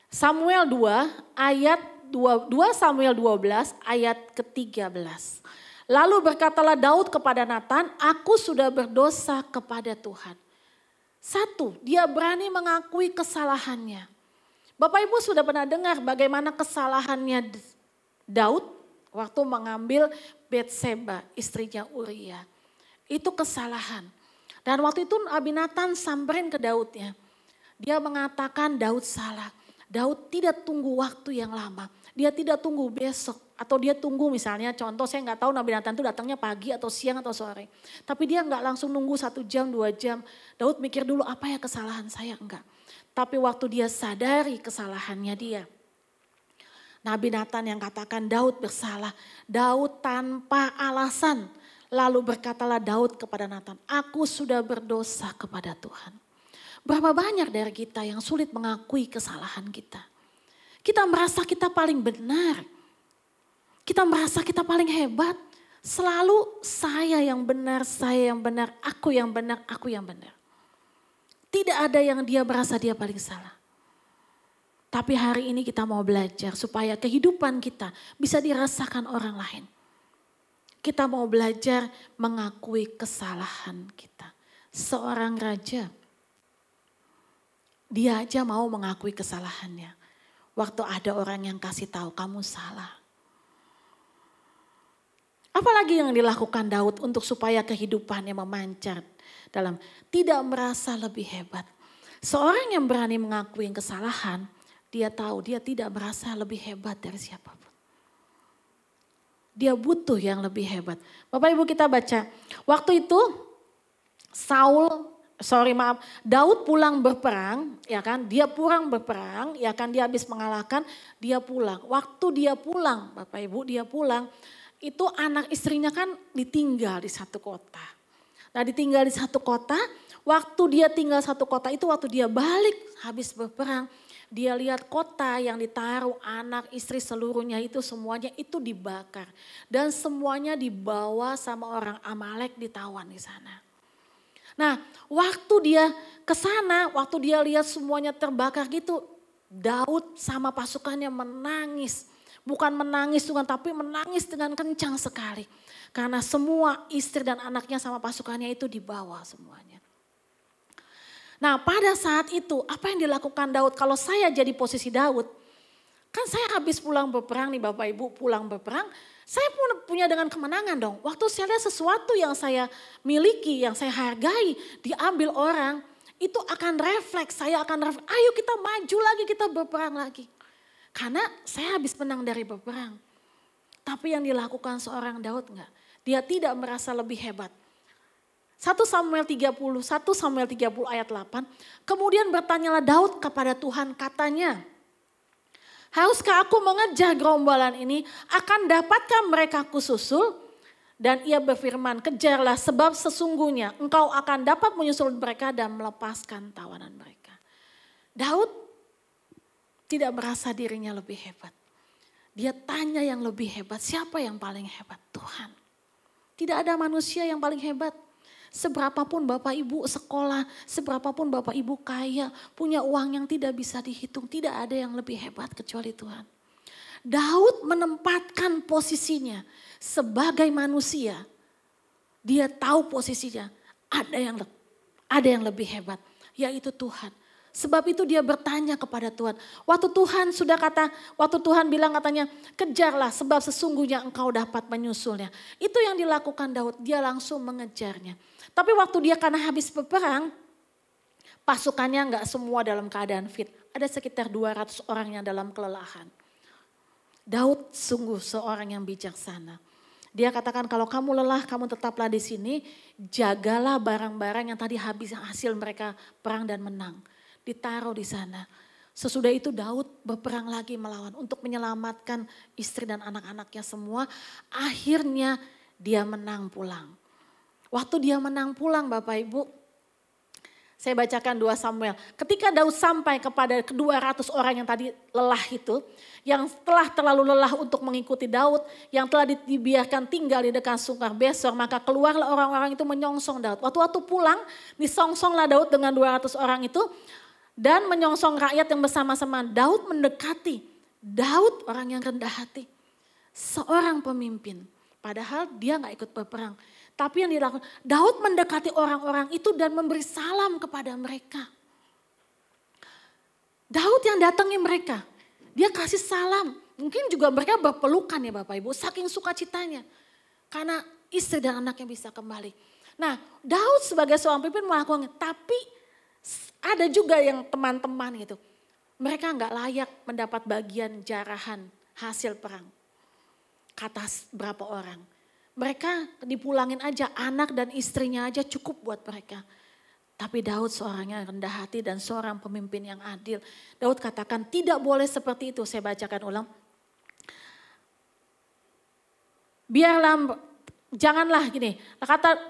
Samuel 2 Samuel 12 ayat ke-13. Lalu berkatalah Daud kepada Natan, aku sudah berdosa kepada Tuhan. Satu, dia berani mengakui kesalahannya. Bapak Ibu sudah pernah dengar bagaimana kesalahannya Daud waktu mengambil Betseba, istrinya Uria. Itu kesalahan. Dan waktu itu Abinatan samperin ke Daudnya. Dia mengatakan Daud salah. Daud tidak tunggu waktu yang lama. Dia tidak tunggu besok. Atau dia tunggu misalnya contoh saya nggak tahu Nabi Nathan itu datangnya pagi atau siang atau sore. Tapi dia nggak langsung nunggu 1 jam 2 jam. Daud mikir dulu apa ya kesalahan saya, enggak. Tapi waktu dia sadari kesalahannya dia. Nabi Nathan yang katakan Daud bersalah. Daud tanpa alasan. Lalu berkatalah Daud kepada Nathan, aku sudah berdosa kepada Tuhan. Berapa banyak dari kita yang sulit mengakui kesalahan kita. Kita merasa kita paling benar. Kita merasa kita paling hebat. Selalu saya yang benar, aku yang benar, aku yang benar. Tidak ada yang dia merasa dia paling salah. Tapi hari ini kita mau belajar supaya kehidupan kita bisa dirasakan orang lain. Kita mau belajar mengakui kesalahan kita. Seorang raja, dia aja mau mengakui kesalahannya. Waktu ada orang yang kasih tahu kamu salah. Apalagi yang dilakukan Daud untuk supaya kehidupannya memancar dalam tidak merasa lebih hebat. Seorang yang berani mengakui kesalahan, dia tahu dia tidak merasa lebih hebat dari siapapun. Dia butuh yang lebih hebat. Bapak Ibu kita baca, waktu itu Daud pulang berperang, ya kan? Dia pulang berperang, ya kan? Dia habis mengalahkan, dia pulang. Waktu dia pulang, Bapak Ibu, dia pulang, itu anak istrinya kan ditinggal di satu kota. Nah, ditinggal di satu kota, waktu dia tinggal satu kota itu waktu dia balik habis berperang, dia lihat kota yang ditaruh anak istri seluruhnya itu semuanya itu dibakar. Dan semuanya dibawa sama orang Amalek ditawan di sana. Nah, waktu dia ke sana, waktu dia lihat semuanya terbakar gitu, Daud sama pasukannya menangis. Bukan menangis dengan tapi menangis dengan kencang sekali. Karena semua istri dan anaknya sama pasukannya itu dibawa semuanya. Nah, pada saat itu apa yang dilakukan Daud? Kalau saya jadi posisi Daud, kan saya habis pulang berperang nih Bapak Ibu, pulang berperang. Saya pun punya dengan kemenangan dong. Waktu saya lihat sesuatu yang saya miliki, yang saya hargai, diambil orang, itu akan refleks, ayo kita maju lagi, kita berperang lagi. Karena saya habis menang dari berperang. Tapi yang dilakukan seorang Daud enggak. Dia tidak merasa lebih hebat. 1 Samuel 30 ayat 8. Kemudian bertanyalah Daud kepada Tuhan, katanya, haruskah aku mengejar gerombolan ini? Akan dapatkah mereka kususul? Dan ia berfirman, kejarlah sebab sesungguhnya engkau akan dapat menyusul mereka dan melepaskan tawanan mereka. Daud tidak merasa dirinya lebih hebat. Dia tanya yang lebih hebat, siapa yang paling hebat? Tuhan. Tidak ada manusia yang paling hebat. Seberapapun Bapak Ibu sekolah, seberapapun Bapak Ibu kaya, punya uang yang tidak bisa dihitung, tidak ada yang lebih hebat kecuali Tuhan. Daud menempatkan posisinya sebagai manusia. Dia tahu posisinya, ada yang lebih hebat, yaitu Tuhan. Sebab itu dia bertanya kepada Tuhan. Waktu Tuhan bilang katanya, kejarlah sebab sesungguhnya engkau dapat menyusulnya. Itu yang dilakukan Daud, dia langsung mengejarnya. Tapi waktu dia karena habis berperang, pasukannya enggak semua dalam keadaan fit. Ada sekitar 200 orang yang dalam kelelahan. Daud sungguh seorang yang bijaksana. Dia katakan kalau kamu lelah, kamu tetaplah di sini. Jagalah barang-barang yang tadi habis hasil mereka perang dan menang. Ditaruh di sana. Sesudah itu Daud berperang lagi melawan untuk menyelamatkan istri dan anak-anaknya semua. Akhirnya dia menang pulang. Waktu dia menang pulang Bapak Ibu, saya bacakan 2 Samuel. Ketika Daud sampai kepada 200 orang yang tadi lelah itu, yang telah terlalu lelah untuk mengikuti Daud, yang telah dibiarkan tinggal di dekat sungai Besor, maka keluarlah orang-orang itu menyongsong Daud. Waktu pulang, disongsonglah Daud dengan 200 orang itu, dan menyongsong rakyat yang bersama-sama. Daud mendekati. Daud orang yang rendah hati. Seorang pemimpin. Padahal dia gak ikut berperang. Tapi yang dilakukan, Daud mendekati orang-orang itu dan memberi salam kepada mereka. Daud yang datangi mereka. Dia kasih salam. Mungkin juga mereka berpelukan ya Bapak Ibu. Saking sukacitanya. Karena istri dan anaknya bisa kembali. Nah, Daud sebagai seorang pemimpin melakukan. Tapi ada juga yang teman-teman gitu. Mereka nggak layak mendapat bagian jarahan hasil perang. Kata berapa orang. Mereka dipulangin aja, anak dan istrinya aja cukup buat mereka. Tapi Daud seorang yang rendah hati dan seorang pemimpin yang adil. Daud katakan tidak boleh seperti itu. Saya bacakan ulang. Janganlah gini,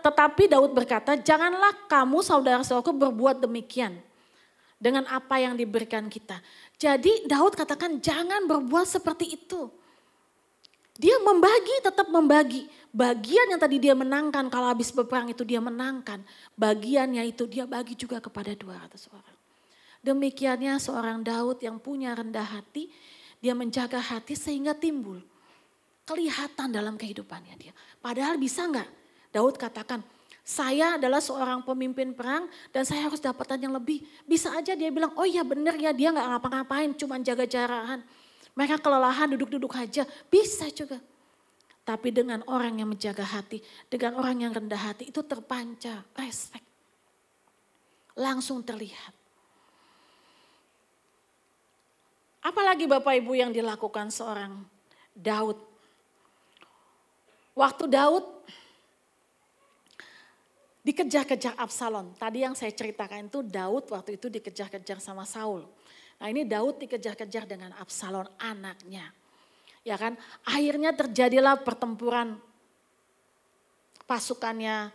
tetapi Daud berkata, janganlah kamu saudara-saudaraku berbuat demikian dengan apa yang diberikan kita. Jadi Daud katakan jangan berbuat seperti itu. Dia tetap membagi. Bagian yang tadi dia menangkan kalau habis berperang itu dia menangkan. Bagiannya itu dia bagi juga kepada 200 orang. Demikiannya seorang Daud yang punya rendah hati, dia menjaga hati sehingga timbul kelihatan dalam kehidupannya dia. Padahal bisa enggak? Daud katakan, saya adalah seorang pemimpin perang dan saya harus dapatan yang lebih. Bisa aja dia bilang, oh iya benar ya dia enggak ngapa-ngapain cuma jaga jarahan. Mereka kelelahan duduk-duduk aja, bisa juga. Tapi dengan orang yang menjaga hati, dengan orang yang rendah hati itu terpancar, respek. Langsung terlihat. Apalagi Bapak Ibu yang dilakukan seorang Daud. Waktu Daud dikejar-kejar Absalom. Tadi yang saya ceritakan itu Daud waktu itu dikejar-kejar sama Saul. Nah ini Daud dikejar-kejar dengan Absalom anaknya. Ya kan, akhirnya terjadilah pertempuran pasukannya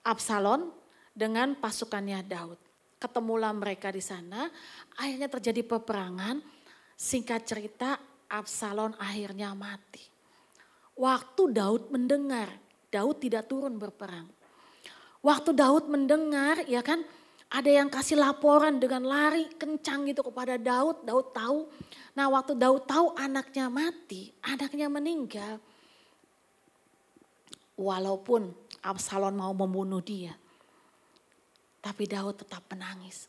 Absalom dengan pasukannya Daud. Ketemulah mereka di sana, akhirnya terjadi peperangan. Singkat cerita Absalom akhirnya mati. Waktu Daud mendengar, Daud tidak turun berperang. Waktu Daud mendengar, ya kan, ada yang kasih laporan dengan lari kencang gitu kepada Daud. Daud tahu. Nah, waktu Daud tahu anaknya mati, anaknya meninggal. Walaupun Absalom mau membunuh dia, tapi Daud tetap menangis.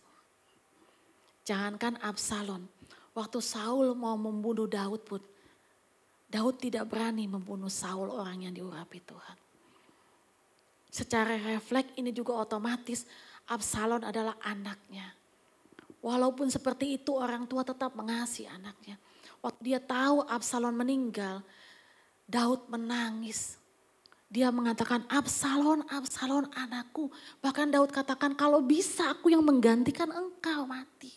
Jangankan Absalom, waktu Saul mau membunuh Daud pun, Daud tidak berani membunuh Saul, orang yang diurapi Tuhan. Secara refleks ini juga otomatis Absalom adalah anaknya. Walaupun seperti itu orang tua tetap mengasihi anaknya. Waktu dia tahu Absalom meninggal, Daud menangis. Dia mengatakan Absalom, Absalom anakku. Bahkan Daud katakan kalau bisa aku yang menggantikan engkau mati.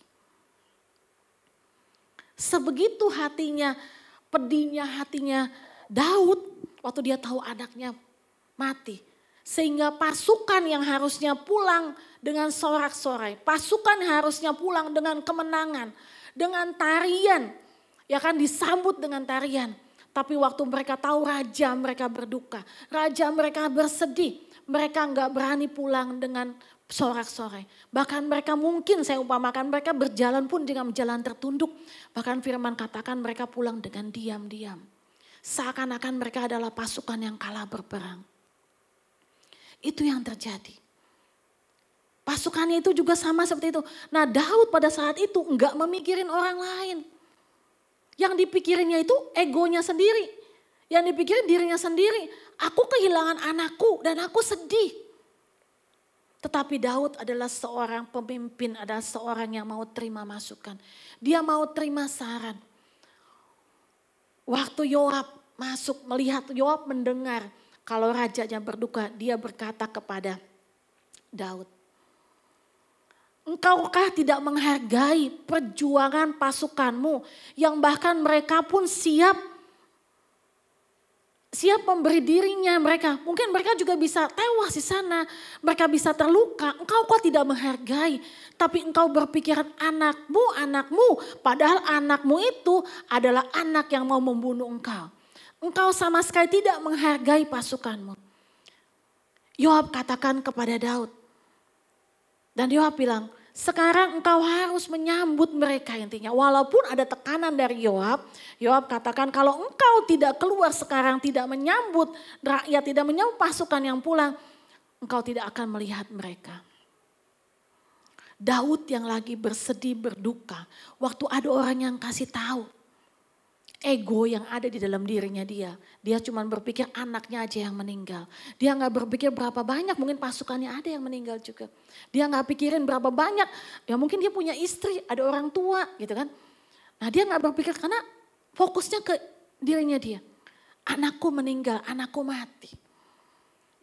Sebegitu hatinya, pedihnya hatinya Daud waktu dia tahu anaknya mati. Sehingga pasukan yang harusnya pulang dengan sorak-sorai, pasukan harusnya pulang dengan kemenangan, dengan tarian, ya kan disambut dengan tarian. Tapi waktu mereka tahu raja mereka berduka, raja mereka bersedih, mereka nggak berani pulang dengan sorak-sorai. Bahkan mereka mungkin saya umpamakan mereka berjalan pun dengan jalan tertunduk. Bahkan firman katakan mereka pulang dengan diam-diam. Seakan-akan mereka adalah pasukan yang kalah berperang. Itu yang terjadi. Pasukannya itu juga sama seperti itu. Nah Daud pada saat itu enggak memikirin orang lain. Yang dipikirinnya itu egonya sendiri. Yang dipikirin dirinya sendiri. Aku kehilangan anakku dan aku sedih. Tetapi Daud adalah seorang pemimpin, adalah seorang yang mau terima masukan. Dia mau terima saran. Waktu Yoab masuk melihat, Yoab mendengar kalau rajanya berduka, dia berkata kepada Daud, engkaukah tidak menghargai perjuangan pasukanmu yang bahkan mereka pun siap memberi dirinya mereka. Mungkin mereka juga bisa tewas di sana, mereka bisa terluka. Engkau kok tidak menghargai, tapi engkau berpikiran anakmu, padahal anakmu itu adalah anak yang mau membunuh engkau. Engkau sama sekali tidak menghargai pasukanmu. Yoab katakan kepada Daud. Dan Yoab bilang, sekarang engkau harus menyambut mereka intinya. Walaupun ada tekanan dari Yoab, Yoab katakan kalau engkau tidak keluar sekarang, tidak menyambut rakyat, tidak menyambut pasukan yang pulang, engkau tidak akan melihat mereka. Daud yang lagi bersedih, berduka, waktu ada orang yang kasih tahu. Ego yang ada di dalam dirinya dia. Dia cuma berpikir anaknya aja yang meninggal. Dia gak berpikir berapa banyak, mungkin pasukannya ada yang meninggal juga. Dia gak pikirin berapa banyak, ya mungkin dia punya istri, ada orang tua gitu kan. Nah dia gak berpikir karena fokusnya ke dirinya dia. Anakku meninggal, anakku mati.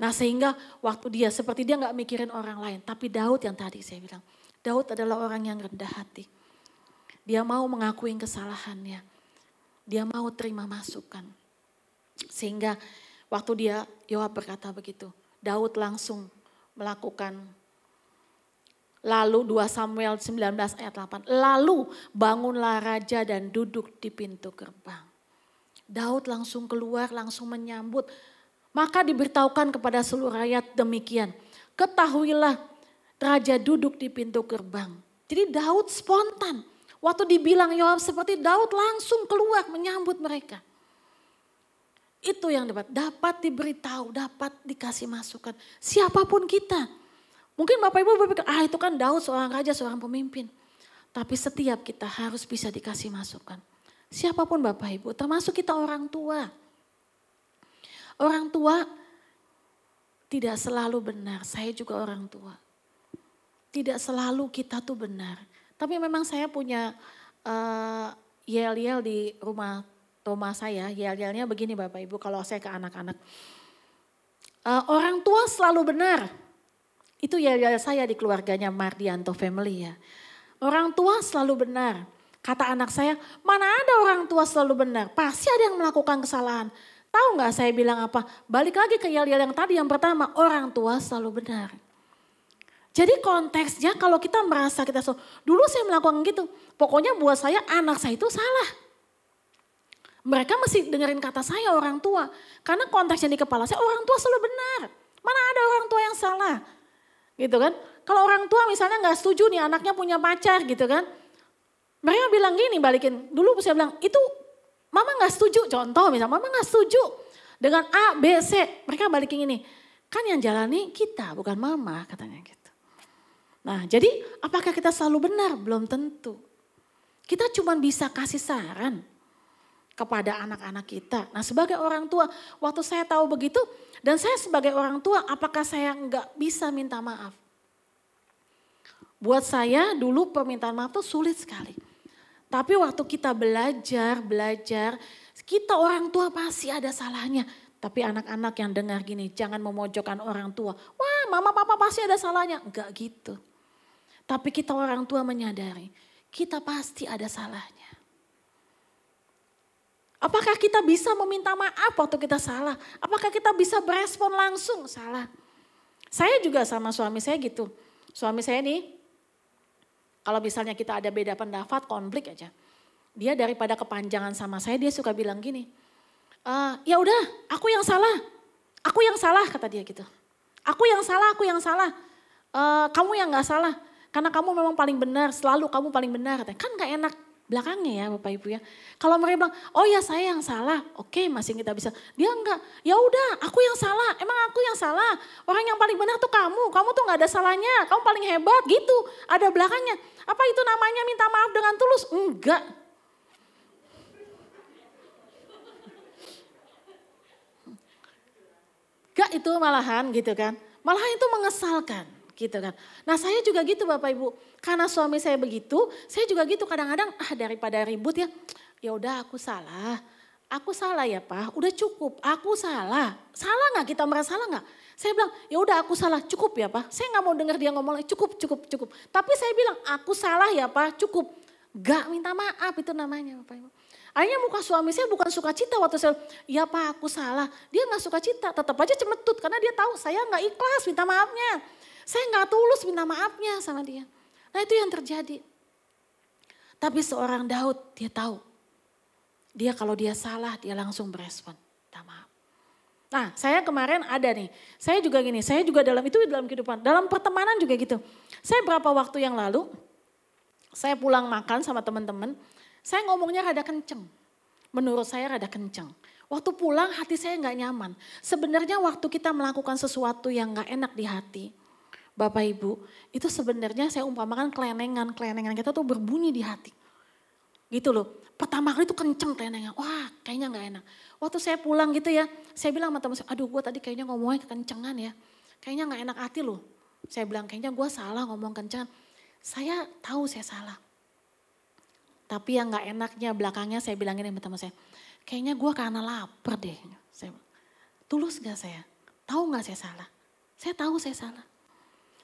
Nah sehingga waktu dia seperti dia gak mikirin orang lain. Tapi Daud yang tadi saya bilang, Daud adalah orang yang rendah hati. Dia mau mengakui kesalahannya. Dia mau terima masukan. Sehingga waktu Yoab berkata begitu, Daud langsung melakukan. Lalu 2 Samuel 19 ayat 8. Lalu bangunlah raja dan duduk di pintu gerbang. Daud langsung keluar, langsung menyambut. Maka diberitahukan kepada seluruh rakyat demikian. Ketahuilah raja duduk di pintu gerbang. Jadi Daud spontan. Waktu dibilang Yoab seperti Daud langsung keluar menyambut mereka. Itu yang dapat diberitahu, dapat dikasih masukan. Siapapun kita. Mungkin Bapak Ibu berpikir, itu kan Daud seorang raja, seorang pemimpin. Tapi setiap kita harus bisa dikasih masukan. Siapapun Bapak Ibu, termasuk kita orang tua. Orang tua tidak selalu benar, saya juga orang tua. Tidak selalu kita tuh benar. Tapi memang saya punya yel-yel di rumah saya. Yel-yelnya begini Bapak Ibu kalau saya ke anak-anak. Orang tua selalu benar. Itu ya saya di keluarganya Mardianto family ya. Orang tua selalu benar. Kata anak saya, mana ada orang tua selalu benar. Pasti ada yang melakukan kesalahan. Tahu nggak saya bilang apa? Balik lagi ke yel-yel yang tadi yang pertama, orang tua selalu benar. Jadi konteksnya kalau kita merasa kita dulu saya melakukan gitu. Pokoknya buat saya anak saya itu salah. Mereka mesti dengerin kata saya orang tua. Karena konteksnya di kepala saya orang tua selalu benar. Mana ada orang tua yang salah. Gitu kan. Kalau orang tua misalnya nggak setuju nih anaknya punya pacar gitu kan. Mereka bilang gini balikin. Dulu saya bilang itu mama nggak setuju. Contoh misalnya mama nggak setuju dengan A, B, C. Mereka balikin gini. Kan yang jalani kita bukan mama katanya gitu. Nah jadi apakah kita selalu benar? Belum tentu. Kita cuma bisa kasih saran kepada anak-anak kita. Nah sebagai orang tua, waktu saya tahu begitu dan saya sebagai orang tua apakah saya nggak bisa minta maaf? Buat saya dulu permintaan maaf itu sulit sekali. Tapi waktu kita belajar, kita orang tua pasti ada salahnya. Tapi anak-anak yang dengar gini, jangan memojokkan orang tua. Wah mama papa pasti ada salahnya. Enggak gitu. Tapi kita orang tua menyadari, kita pasti ada salahnya. Apakah kita bisa meminta maaf waktu kita salah? Apakah kita bisa berespon langsung salah? Saya juga sama suami saya gitu. Suami saya nih, kalau misalnya kita ada beda pendapat, konflik aja. Dia daripada kepanjangan sama saya, dia suka bilang gini, ya udah aku yang salah kata dia gitu. Aku yang salah, kamu yang gak salah. Karena kamu memang paling benar, selalu kamu paling benar. Katanya. Kan gak enak belakangnya ya Bapak Ibu ya. Kalau mereka bilang, oh ya saya yang salah, oke masih kita bisa. Dia enggak, ya udah aku yang salah, emang aku yang salah. Orang yang paling benar tuh kamu tuh gak ada salahnya, kamu paling hebat gitu. Ada belakangnya, apa itu namanya minta maaf dengan tulus? Enggak. Enggak itu malahan gitu kan, malahan itu mengesalkan. Gitu kan. Nah saya juga gitu Bapak Ibu, karena suami saya begitu, saya juga gitu kadang-kadang daripada ribut ya udah aku salah ya Pak, udah cukup, aku salah nggak kita merasa salah nggak? Saya bilang ya udah aku salah, cukup ya Pak, saya nggak mau dengar dia ngomong cukup, tapi saya bilang aku salah ya Pak, cukup, nggak minta maaf itu namanya Bapak Ibu. Akhirnya muka suami saya bukan sukacita waktu saya, ya Pak aku salah, dia nggak sukacita, tetap aja cemetut karena dia tahu saya nggak ikhlas minta maafnya. Saya nggak tulus minta maafnya sama dia. Nah itu yang terjadi. Tapi seorang Daud dia tahu. Dia kalau dia salah dia langsung berespon. Minta maaf. Nah saya kemarin ada nih. Saya juga gini. Saya juga dalam kehidupan. Dalam pertemanan juga gitu. Saya berapa waktu yang lalu. Saya pulang makan sama teman-teman. Saya ngomongnya rada kenceng. Menurut saya rada kenceng. Waktu pulang hati saya nggak nyaman. Sebenarnya waktu kita melakukan sesuatu yang nggak enak di hati. Bapak Ibu, itu sebenarnya saya umpamakan kelenengan kita tuh berbunyi di hati. Gitu loh, pertama kali itu kenceng kelenengan, wah kayaknya gak enak. Waktu saya pulang gitu ya, saya bilang sama teman saya, aduh gue tadi kayaknya ngomongnya kekencengan ya. Kayaknya gak enak hati loh. Saya bilang kayaknya gue salah ngomong kencengan. Saya tahu saya salah. Tapi yang gak enaknya belakangnya saya bilang ini sama teman saya, kayaknya gue karena lapar deh. Saya bilang, tulus gak saya? Tahu gak saya salah? Saya tahu saya salah.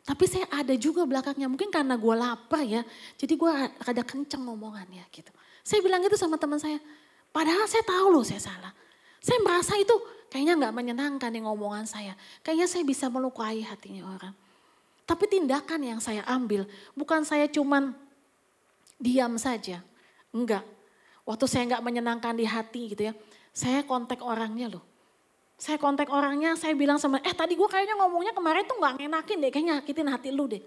Tapi saya ada juga belakangnya, mungkin karena gue lapar ya, jadi gue ada kenceng ngomongannya gitu. Saya bilang gitu sama teman saya, padahal saya tahu loh saya salah. Saya merasa itu kayaknya gak menyenangkan nih ngomongan saya. Kayaknya saya bisa melukai hatinya orang. Tapi tindakan yang saya ambil, bukan saya cuman diam saja. Enggak, waktu saya gak menyenangkan di hati gitu ya, saya kontak orangnya loh. Saya kontak orangnya, saya bilang sama, tadi gue kayaknya ngomongnya kemarin tuh gak ngenakin deh, kayaknya nyakitin hati lu deh.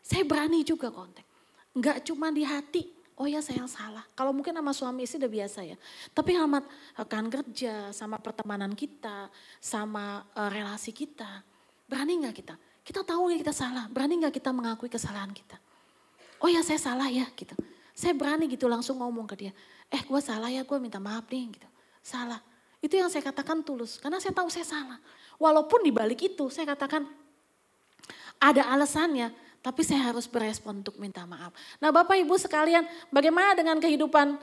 Saya berani juga kontak. Enggak cuma di hati, oh ya saya yang salah. Kalau mungkin sama suami istri udah biasa ya. Tapi sama rekan kerja, sama pertemanan kita, sama relasi kita. Berani gak kita? Kita tahu ya kita salah, berani gak kita mengakui kesalahan kita? Oh ya saya salah ya gitu. Saya berani gitu langsung ngomong ke dia. Gue salah ya, gue minta maaf nih gitu. Salah. Itu yang saya katakan tulus, karena saya tahu saya salah. Walaupun di balik itu saya katakan ada alasannya, tapi saya harus berespon untuk minta maaf. Nah Bapak Ibu sekalian, bagaimana dengan kehidupan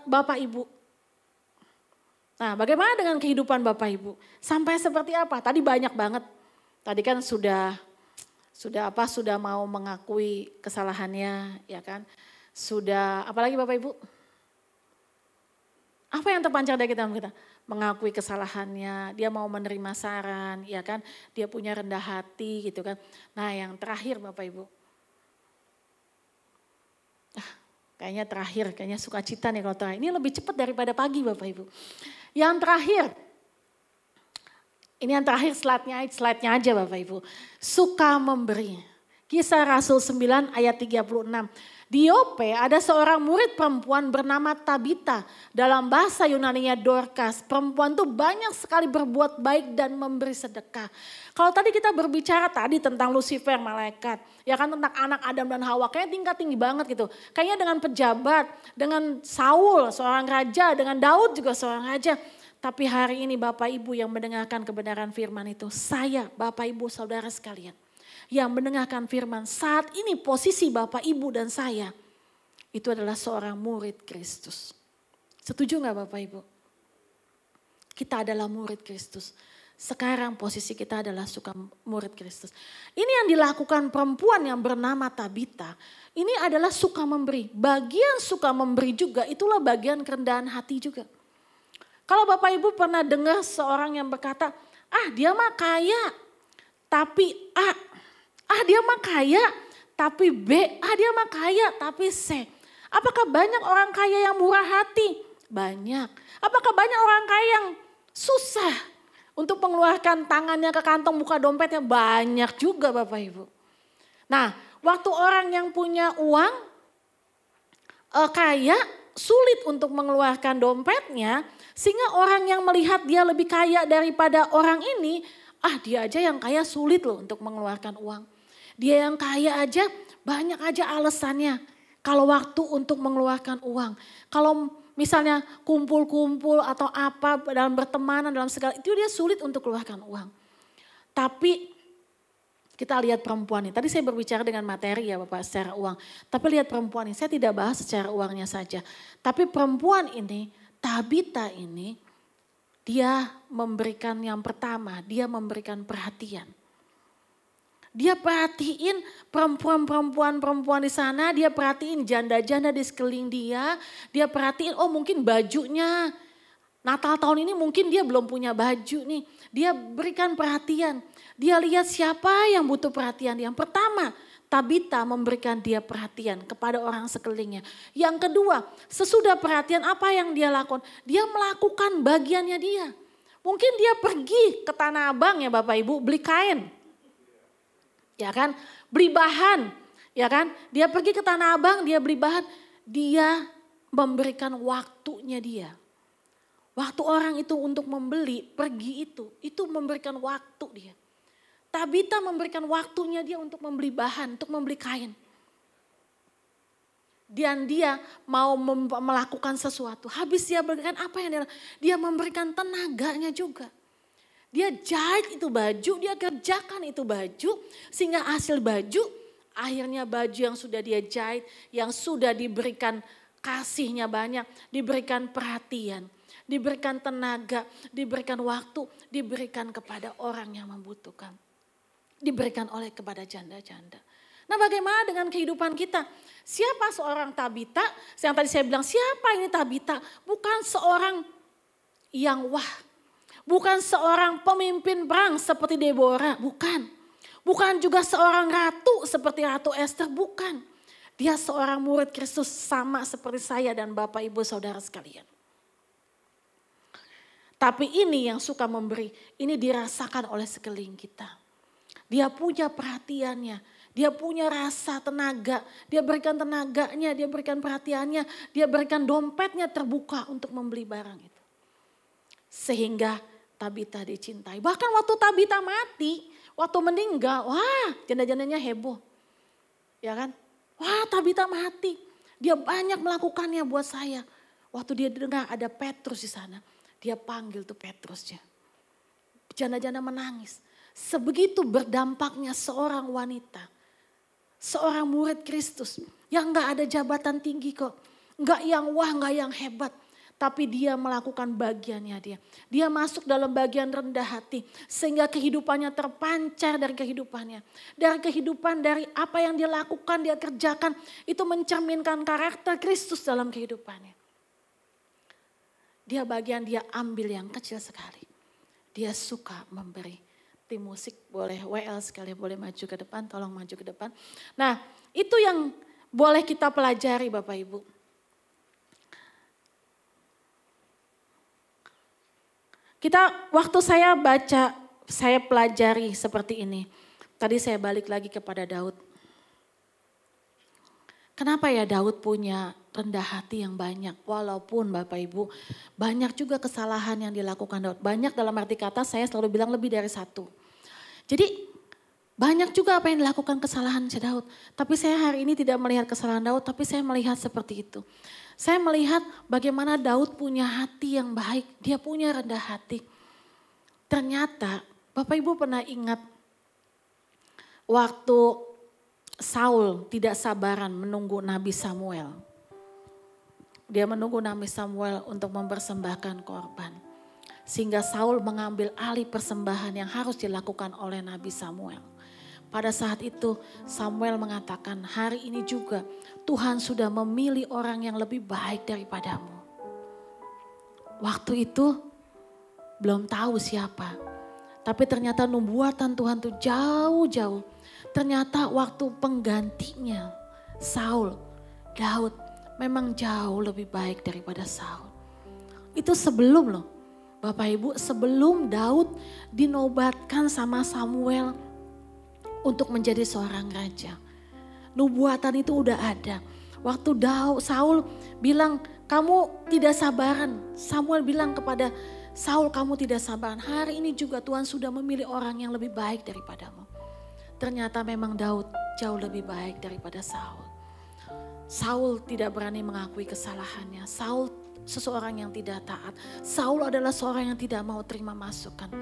Bapak Ibu? Nah bagaimana dengan kehidupan Bapak Ibu? Sampai seperti apa? Tadi banyak banget. Tadi kan sudah Sudah mau mengakui kesalahannya, ya kan? Sudah, apalagi Bapak Ibu? Apa yang terpancar dari kita? Mengakui kesalahannya, dia mau menerima saran, ya kan? Dia punya rendah hati gitu kan. Nah yang terakhir Bapak Ibu. Kayaknya sukacita nih kalau terakhir. Ini lebih cepat daripada pagi Bapak Ibu. Yang terakhir, ini yang terakhir slide-nya aja Bapak Ibu. Suka memberi. Kisah Rasul 9 ayat 36. Di Yope ada seorang murid perempuan bernama Tabita. Dalam bahasa Yunaninya Dorcas. Perempuan tuh banyak sekali berbuat baik dan memberi sedekah. Kalau tadi kita berbicara tentang Lucifer malaikat. Ya kan tentang anak Adam dan Hawa. Kayaknya tinggi banget gitu. Kayaknya dengan pejabat, dengan Saul seorang raja, dengan Daud juga seorang raja. Tapi hari ini Bapak Ibu yang mendengarkan kebenaran firman itu. Saya Bapak Ibu saudara sekalian. Yang mendengarkan firman saat ini posisi Bapak Ibu dan saya. Itu adalah seorang murid Kristus. Setuju gak Bapak Ibu? Kita adalah murid Kristus. Sekarang posisi kita adalah suka murid Kristus. Ini yang dilakukan perempuan yang bernama Tabita. Ini adalah suka memberi. Bagian suka memberi juga itulah bagian kerendahan hati juga. Kalau Bapak Ibu pernah dengar seorang yang berkata, dia mah kaya, tapi dia mah kaya, tapi B, dia mah kaya, tapi C. Apakah banyak orang kaya yang murah hati? Banyak. Apakah banyak orang kaya yang susah untuk mengeluarkan tangannya ke kantong buka dompetnya? Banyak juga Bapak Ibu. Nah, waktu orang yang punya uang kaya sulit untuk mengeluarkan dompetnya, sehingga orang yang melihat dia lebih kaya daripada orang ini, dia aja yang kaya sulit loh untuk mengeluarkan uang. Dia yang kaya aja banyak aja alasannya kalau waktu untuk mengeluarkan uang. Kalau misalnya kumpul-kumpul atau apa dalam bertemanan dalam segala itu dia sulit untuk keluarkan uang. Tapi kita lihat perempuan ini. Tadi saya berbicara dengan materi ya Bapak secara uang. Tapi lihat perempuan ini, saya tidak bahas secara uangnya saja. Tapi perempuan ini, Tabita ini, dia memberikan yang pertama, dia memberikan perhatian. Dia perhatiin perempuan di sana, dia perhatiin janda-janda di sekeliling dia perhatiin mungkin bajunya. Natal tahun ini mungkin dia belum punya baju nih. Dia berikan perhatian. Dia lihat siapa yang butuh perhatian. Yang pertama, Tabita memberikan dia perhatian kepada orang sekelilingnya. Yang kedua, sesudah perhatian apa yang dia lakukan? Dia melakukan bagiannya dia. Mungkin dia pergi ke Tanah Abang ya Bapak Ibu beli kain. Ya kan, beli bahan, ya kan. Dia pergi ke Tanah Abang, dia beli bahan, dia memberikan waktunya dia. Waktu orang itu untuk membeli, pergi itu memberikan waktu dia. Tabita memberikan waktunya dia untuk membeli bahan, untuk membeli kain. Dan dia mau melakukan sesuatu, habis dia berikan apa yang dia memberikan tenaganya juga. Dia jahit itu baju, dia kerjakan itu baju sehingga hasil baju akhirnya baju yang sudah dia jahit, yang sudah diberikan kasihnya banyak, diberikan perhatian, diberikan tenaga, diberikan waktu, diberikan kepada orang yang membutuhkan. Diberikan kepada janda-janda. Nah bagaimana dengan kehidupan kita? Siapa seorang Tabita? Yang tadi saya bilang siapa ini Tabita? Bukan seorang yang bukan seorang pemimpin perang seperti Deborah, bukan. Bukan juga seorang ratu seperti Ratu Esther, bukan. Dia seorang murid Kristus sama seperti saya dan Bapak Ibu Saudara sekalian. Tapi ini yang suka memberi, ini dirasakan oleh sekeliling kita. Dia punya perhatiannya, dia punya rasa tenaga, dia berikan tenaganya, dia berikan perhatiannya, dia berikan dompetnya terbuka untuk membeli barang itu. Sehingga Tabita dicintai. Bahkan waktu Tabita mati, waktu meninggal, janda-jandanya heboh. Ya kan? Tabita mati. Dia banyak melakukannya buat saya. Waktu dia dengar ada Petrus di sana, dia panggil tuh Petrusnya. Janda-janda menangis. Sebegitu berdampaknya seorang wanita. Seorang murid Kristus yang gak ada jabatan tinggi kok. Gak yang gak yang hebat. Tapi dia melakukan bagiannya dia. Dia masuk dalam bagian rendah hati. Sehingga kehidupannya terpancar dari kehidupannya. Dari kehidupan, dari apa yang dia lakukan, dia kerjakan. Itu mencerminkan karakter Kristus dalam kehidupannya. Dia ambil yang kecil sekali. Dia suka memberi. Tim musik boleh, WL sekali boleh maju ke depan, tolong maju ke depan. Nah, itu yang boleh kita pelajari Bapak Ibu. Waktu saya baca, saya pelajari seperti ini. Tadi saya balik lagi kepada Daud. Kenapa ya Daud punya rendah hati yang banyak? Walaupun Bapak Ibu banyak juga kesalahan yang dilakukan Daud. Banyak dalam arti kata saya selalu bilang lebih dari satu. Jadi banyak juga apa yang dilakukan kesalahan si Daud. Tapi saya hari ini tidak melihat kesalahan Daud, tapi saya melihat seperti itu. Saya melihat bagaimana Daud punya hati yang baik, dia punya rendah hati. Ternyata Bapak Ibu pernah ingat waktu Saul tidak sabaran menunggu Nabi Samuel. Dia menunggu Nabi Samuel untuk mempersembahkan korban. Sehingga Saul mengambil alih persembahan yang harus dilakukan oleh Nabi Samuel. Pada saat itu Samuel mengatakan, hari ini juga Tuhan sudah memilih orang yang lebih baik daripadamu. Waktu itu belum tahu siapa. Tapi ternyata nubuatan Tuhan itu jauh-jauh. Ternyata waktu penggantinya Saul, Daud memang jauh lebih baik daripada Saul. Itu sebelum loh Bapak Ibu, sebelum Daud dinobatkan sama Samuel untuk menjadi seorang raja. Nubuatan itu udah ada. Waktu Saul bilang, kamu tidak sabaran. Samuel bilang kepada Saul, kamu tidak sabaran. Hari ini juga Tuhan sudah memilih orang yang lebih baik daripadamu. Ternyata memang Daud jauh lebih baik daripada Saul. Saul tidak berani mengakui kesalahannya. Saul seseorang yang tidak taat. Saul adalah seorang yang tidak mau terima masukan.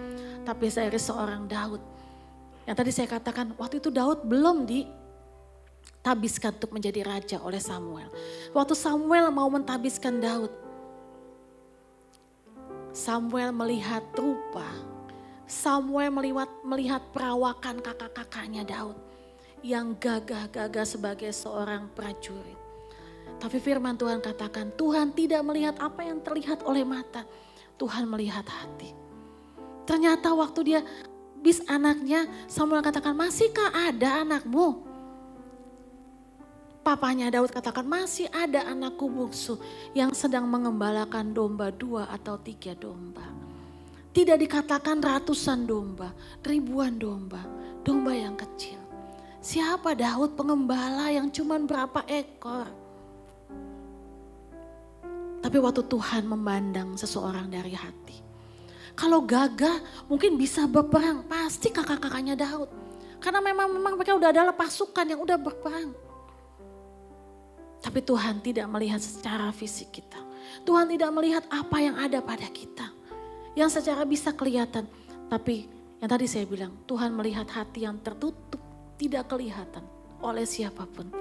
Tapi dari seorang Daud. Yang tadi saya katakan, waktu itu Daud belum ditabiskan untuk menjadi raja oleh Samuel. Waktu Samuel mau mentabiskan Daud, Samuel melihat rupa, Samuel melihat perawakan kakak-kakaknya Daud yang gagah-gagah sebagai seorang prajurit. Tapi firman Tuhan katakan, Tuhan tidak melihat apa yang terlihat oleh mata, Tuhan melihat hati. Ternyata waktu dia bis anaknya, Samuel katakan, masihkah ada anakmu? Papanya Daud katakan, masih ada anakku bungsu yang sedang mengembalakan domba 2 atau 3 domba. Tidak dikatakan ratusan domba, ribuan domba, domba yang kecil. Siapa Daud pengembala yang cuma berapa ekor? Tapi waktu Tuhan memandang seseorang dari hati. Kalau gagah mungkin bisa berperang, pasti kakak-kakaknya Daud. Karena memang mereka udah adalah pasukan yang udah berperang. Tapi Tuhan tidak melihat secara fisik kita. Tuhan tidak melihat apa yang ada pada kita. Yang secara bisa kelihatan. Tapi yang tadi saya bilang, Tuhan melihat hati yang tertutup, tidak kelihatan oleh siapapun.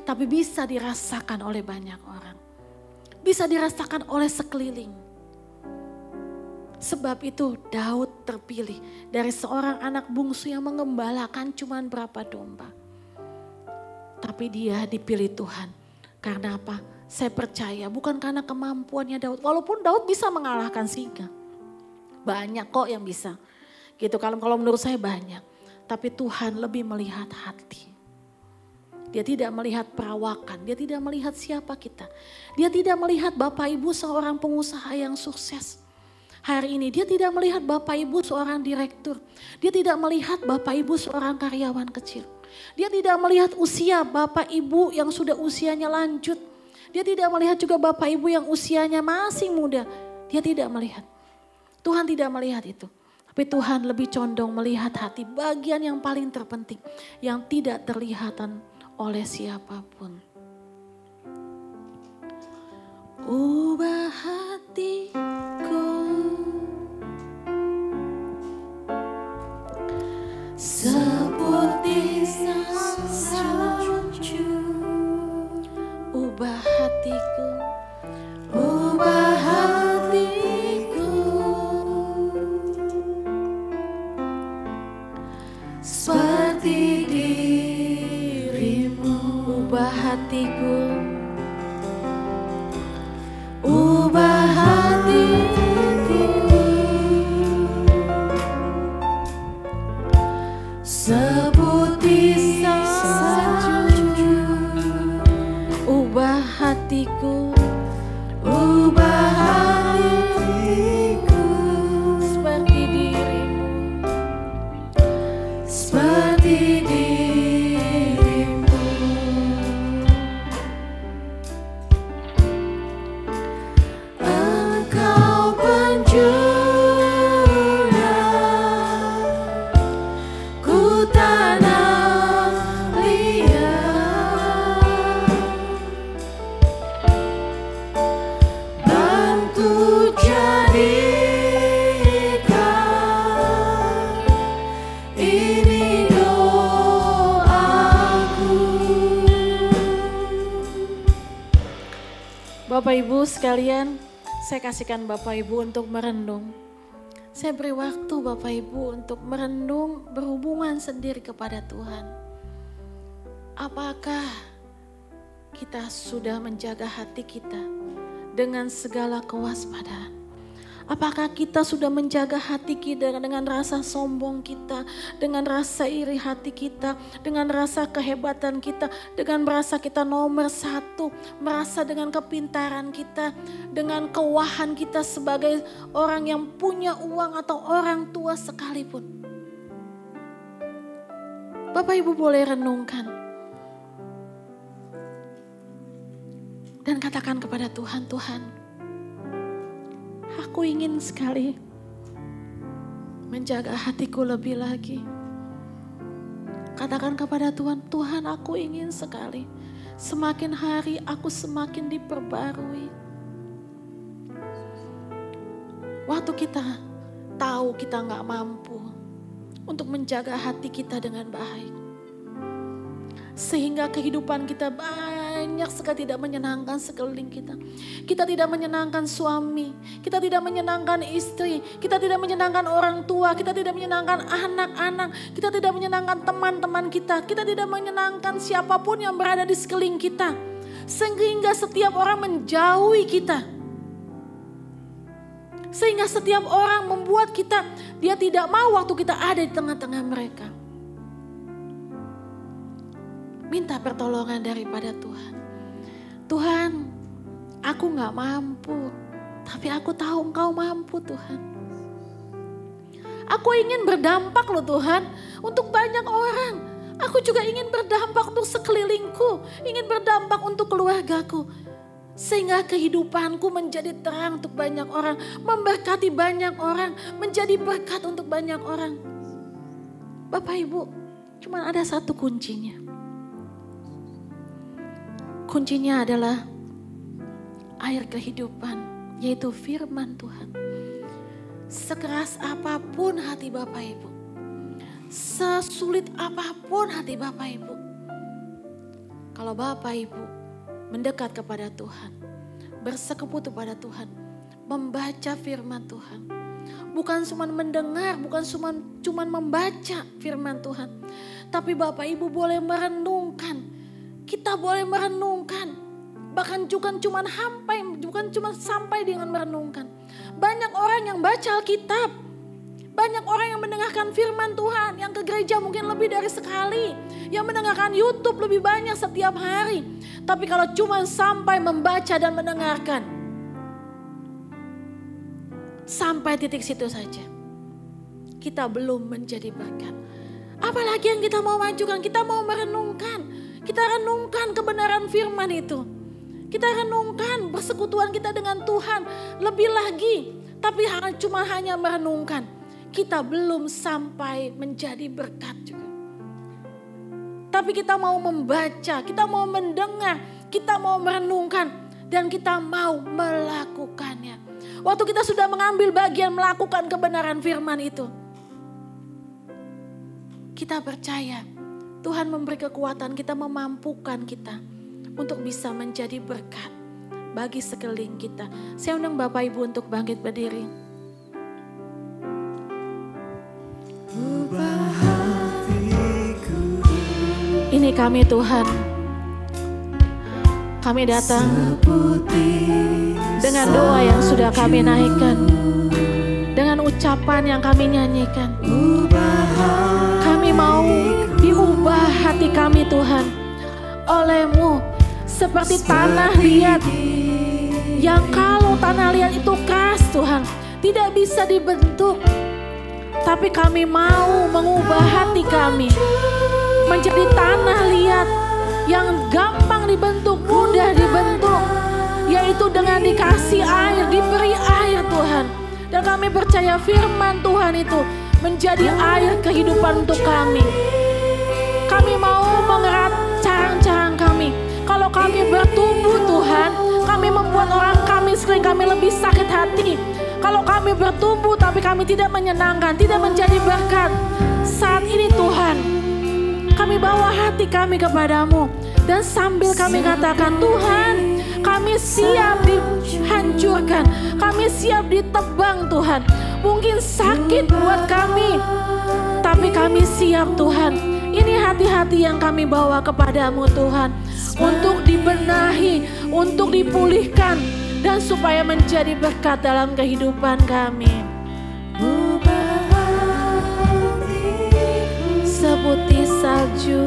Tapi bisa dirasakan oleh banyak orang. Bisa dirasakan oleh sekeliling. Sebab itu Daud terpilih dari seorang anak bungsu yang mengembalakan cuma berapa domba. Tapi dia dipilih Tuhan. Karena apa? Saya percaya bukan karena kemampuannya Daud. Walaupun Daud bisa mengalahkan singa. Banyak kok yang bisa. Gitu kalau menurut saya banyak. Tapi Tuhan lebih melihat hati. Dia tidak melihat perawakan. Dia tidak melihat siapa kita. Dia tidak melihat Bapak Ibu seorang pengusaha yang sukses. Hari ini dia tidak melihat Bapak Ibu seorang direktur. Dia tidak melihat Bapak Ibu seorang karyawan kecil. Dia tidak melihat usia Bapak Ibu yang sudah usianya lanjut. Dia tidak melihat juga Bapak Ibu yang usianya masih muda. Dia tidak melihat. Tuhan tidak melihat itu. Tapi Tuhan lebih condong melihat hati, bagian yang paling terpenting. Yang tidak terlihatan oleh siapapun. Ubah hatiku seperti salju. Ubah hatiku, ubah hatiku. hatiku, ubah hatiku seputih salju, ubah hatiku, ubah hatiku seperti dirimu, seperti dirimu. Engkau penjuru ku tanah liat, bantu jadikan ini doaku. Bapak Ibu sekalian, saya kasihkan Bapak Ibu untuk merenung. Saya beri waktu Bapak Ibu untuk merenung, berhubungan sendiri kepada Tuhan. Apakah kita sudah menjaga hati kita dengan segala kewaspadaan? Apakah kita sudah menjaga hati kita dengan rasa sombong kita, dengan rasa iri hati kita, dengan rasa kehebatan kita, dengan merasa kita nomor satu, merasa dengan kepintaran kita, dengan kewahan kita sebagai orang yang punya uang atau orang tua sekalipun. Bapak Ibu boleh renungkan dan katakan kepada Tuhan, Tuhan, aku ingin sekali menjaga hatiku lebih lagi. Katakan kepada Tuhan, Tuhan aku ingin sekali. Semakin hari aku semakin diperbarui. Waktu kita tahu kita gak mampu untuk menjaga hati kita dengan baik. Sehingga kehidupan kita banyak sekali tidak menyenangkan sekeliling kita. Kita tidak menyenangkan suami, kita tidak menyenangkan istri, kita tidak menyenangkan orang tua, kita tidak menyenangkan anak-anak, kita tidak menyenangkan teman-teman kita, kita tidak menyenangkan siapapun yang berada di sekeliling kita. Sehingga setiap orang menjauhi kita. Sehingga setiap orang membuat kita, dia tidak mau waktu kita ada di tengah-tengah mereka. Minta pertolongan daripada Tuhan. Tuhan, aku gak mampu, tapi aku tahu Engkau mampu Tuhan. Aku ingin berdampak loh Tuhan untuk banyak orang. Aku juga ingin berdampak untuk sekelilingku, ingin berdampak untuk keluargaku. Sehingga kehidupanku menjadi terang untuk banyak orang, memberkati banyak orang, menjadi berkat untuk banyak orang. Bapak Ibu, cuma ada satu kuncinya. Kuncinya adalah air kehidupan, yaitu firman Tuhan. Sekeras apapun hati Bapak Ibu, sesulit apapun hati Bapak Ibu, kalau Bapak Ibu mendekat kepada Tuhan, bersekutu pada Tuhan, membaca firman Tuhan, bukan cuma mendengar, bukan cuma membaca firman Tuhan, tapi Bapak Ibu boleh merenungkan. Kita boleh merenungkan, bahkan bukan cuma sampai dengan merenungkan. Banyak orang yang baca Alkitab, banyak orang yang mendengarkan firman Tuhan, yang ke gereja mungkin lebih dari sekali, yang mendengarkan YouTube lebih banyak setiap hari. Tapi kalau cuma sampai membaca dan mendengarkan, sampai titik situ saja, kita belum menjadi berkat. Apalagi yang kita mau majukan, kita mau merenungkan. Kita renungkan kebenaran firman itu. Kita renungkan persekutuan kita dengan Tuhan lebih lagi. Tapi cuma hanya merenungkan. Kita belum sampai menjadi berkat juga. Tapi kita mau membaca, kita mau mendengar, kita mau merenungkan. Dan kita mau melakukannya. Waktu kita sudah mengambil bagian melakukan kebenaran firman itu, kita percaya Tuhan memberi kekuatan, kita memampukan kita untuk bisa menjadi berkat bagi sekeliling kita. Saya undang Bapak Ibu untuk bangkit berdiri. Ini kami Tuhan, Kami datang dengan doa yang sudah kami naikkan, dengan ucapan yang kami nyanyikan. Kami mau diubah hati kami Tuhan oleh-Mu seperti tanah liat, yang kalau tanah liat itu keras Tuhan, tidak bisa dibentuk. Tapi kami mau mengubah hati kami menjadi tanah liat yang gampang dibentuk, mudah dibentuk, yaitu dengan dikasih air, diberi air Tuhan. Dan kami percaya firman Tuhan itu menjadi air kehidupan untuk kami. Kami mau mengerat carang-carang kami. Kalau kami bertumbuh Tuhan, kami membuat orang kami sering kami lebih sakit hati. Kalau kami bertumbuh tapi kami tidak menyenangkan, tidak menjadi berkat. Saat ini Tuhan, kami bawa hati kami kepadamu. Dan sambil kami katakan, Tuhan, kami siap dihancurkan, kami siap ditebang Tuhan. Mungkin sakit buat kami, tapi kami siap Tuhan. Ini hati-hati yang kami bawa kepadamu Tuhan, untuk dibenahi, untuk dipulihkan, dan supaya menjadi berkat dalam kehidupan kami. Seputih salju,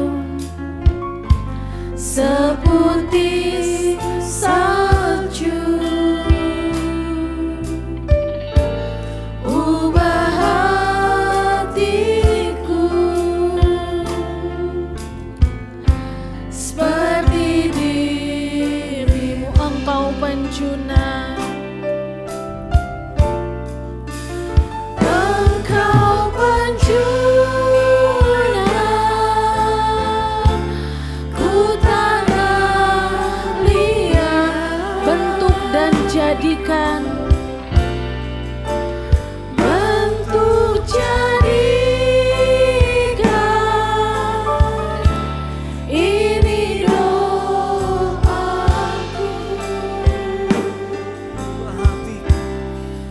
seputih salju, ubah hatiku seperti dirimu. Engkau penjuna, Engkau penjuna, ku tanah liat, bentuk dan jadikan, bentuk jadikan, ini doaku.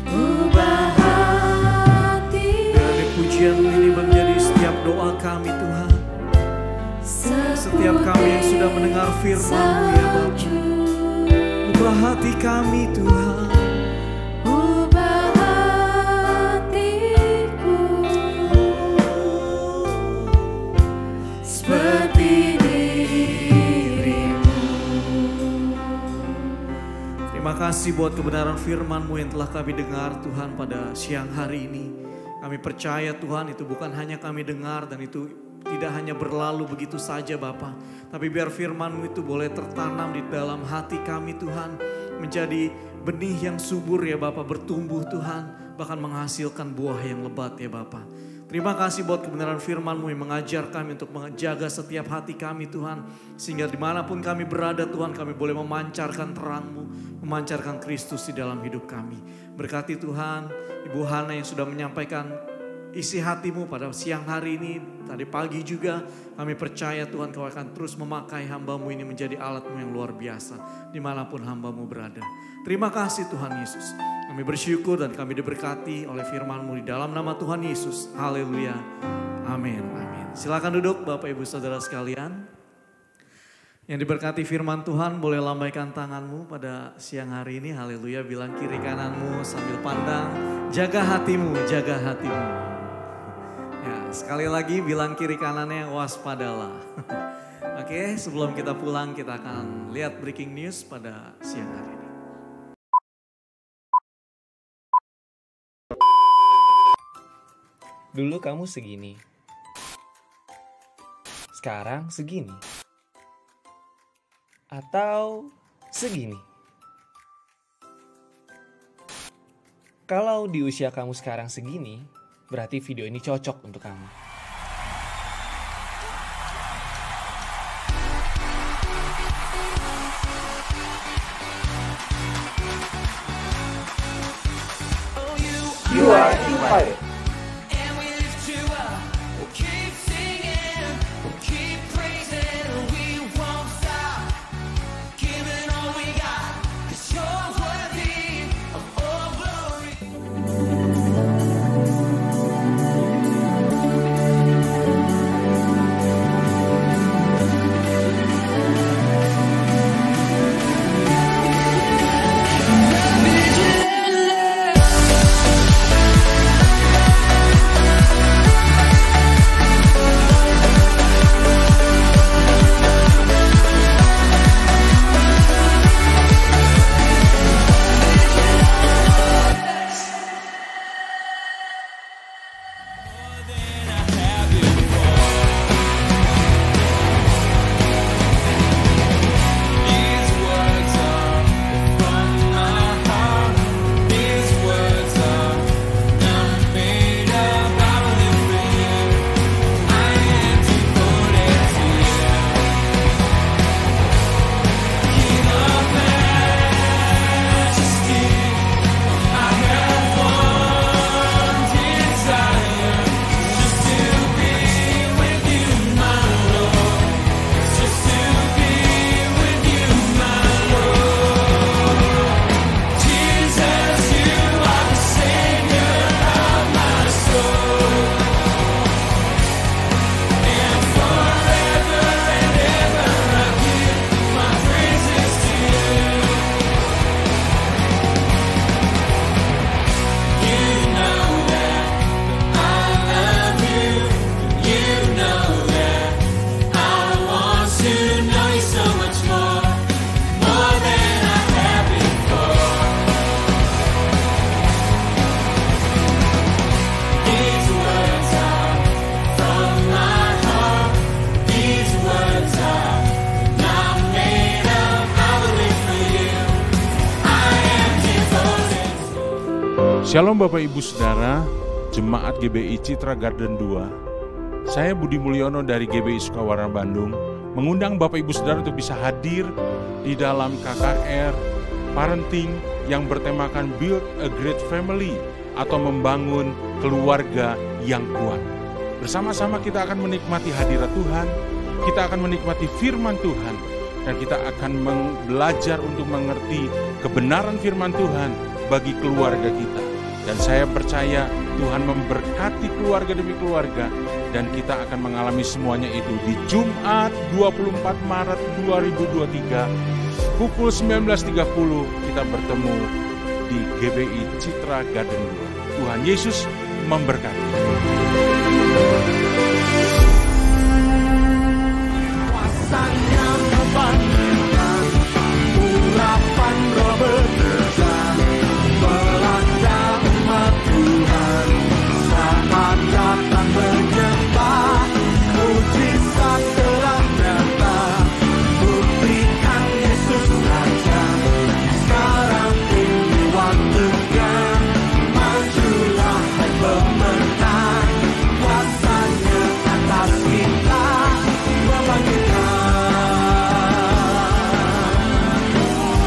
Ubah hati. Dari pujian ini menjadi setiap doa kami Tuhan. Setiap kami yang sudah mendengar firman-Mu ya Bapa. Ubah hati kami Tuhan. Ubah hatiku seperti dirimu. Terima kasih buat kebenaran firman-Mu yang telah kami dengar Tuhan pada siang hari ini. Kami percaya Tuhan itu bukan hanya kami dengar dan itu tidak hanya berlalu begitu saja Bapa. Tapi biar firman-Mu itu boleh tertanam di dalam hati kami Tuhan. Menjadi benih yang subur ya Bapa, bertumbuh Tuhan. Bahkan menghasilkan buah yang lebat ya Bapa. Terima kasih buat kebenaran firman-Mu yang mengajar kami untuk menjaga setiap hati kami Tuhan. Sehingga dimanapun kami berada Tuhan, kami boleh memancarkan terang-Mu, memancarkan Kristus di dalam hidup kami. Berkati Tuhan, Ibu Hana yang sudah menyampaikan isi hati-Mu pada siang hari ini, tadi pagi juga. Kami percaya Tuhan Kau akan terus memakai hamba-Mu ini menjadi alat-Mu yang luar biasa dimanapun hamba-Mu berada. Terima kasih Tuhan Yesus. Kami bersyukur dan kami diberkati oleh firman-Mu di dalam nama Tuhan Yesus. Haleluya. Amin. Amin. Silakan duduk Bapak Ibu Saudara sekalian. Yang diberkati firman Tuhan boleh lambaikan tanganmu pada siang hari ini. Haleluya. Bilang kiri kananmu sambil pandang. Jaga hatimu, jaga hatimu. Ya, sekali lagi bilang kiri kanannya waspadalah. Oke, sebelum kita pulang kita akan lihat breaking news pada siang hari ini. Dulu kamu segini, sekarang segini, atau segini. Kalau di usia kamu sekarang segini, berarti video ini cocok untuk kamu. You are invited. Shalom Bapak Ibu Saudara, Jemaat GBI Citra Garden 2. Saya Budi Mulyono dari GBI Sukawarna Bandung, mengundang Bapak Ibu Saudara untuk bisa hadir di dalam KKR Parenting yang bertemakan Build a Great Family atau membangun keluarga yang kuat. Bersama-sama kita akan menikmati hadirat Tuhan, kita akan menikmati firman Tuhan, dan kita akan belajar untuk mengerti kebenaran firman Tuhan bagi keluarga kita. Dan saya percaya Tuhan memberkati keluarga demi keluarga, dan kita akan mengalami semuanya itu di Jumat 24 Maret 2023 pukul 19.30 kita bertemu di GBI Citra Garden 2. Tuhan Yesus memberkati. Kuasanya membangkitkan, urapan roh bekerja, melanda umat Tuhan, saat datang berjemaah, mujizat telah nyata, buktikan Yesus saja, sekarang ini waktunya, majulah hai pemenang, kuasanya atas kita membangkitkan.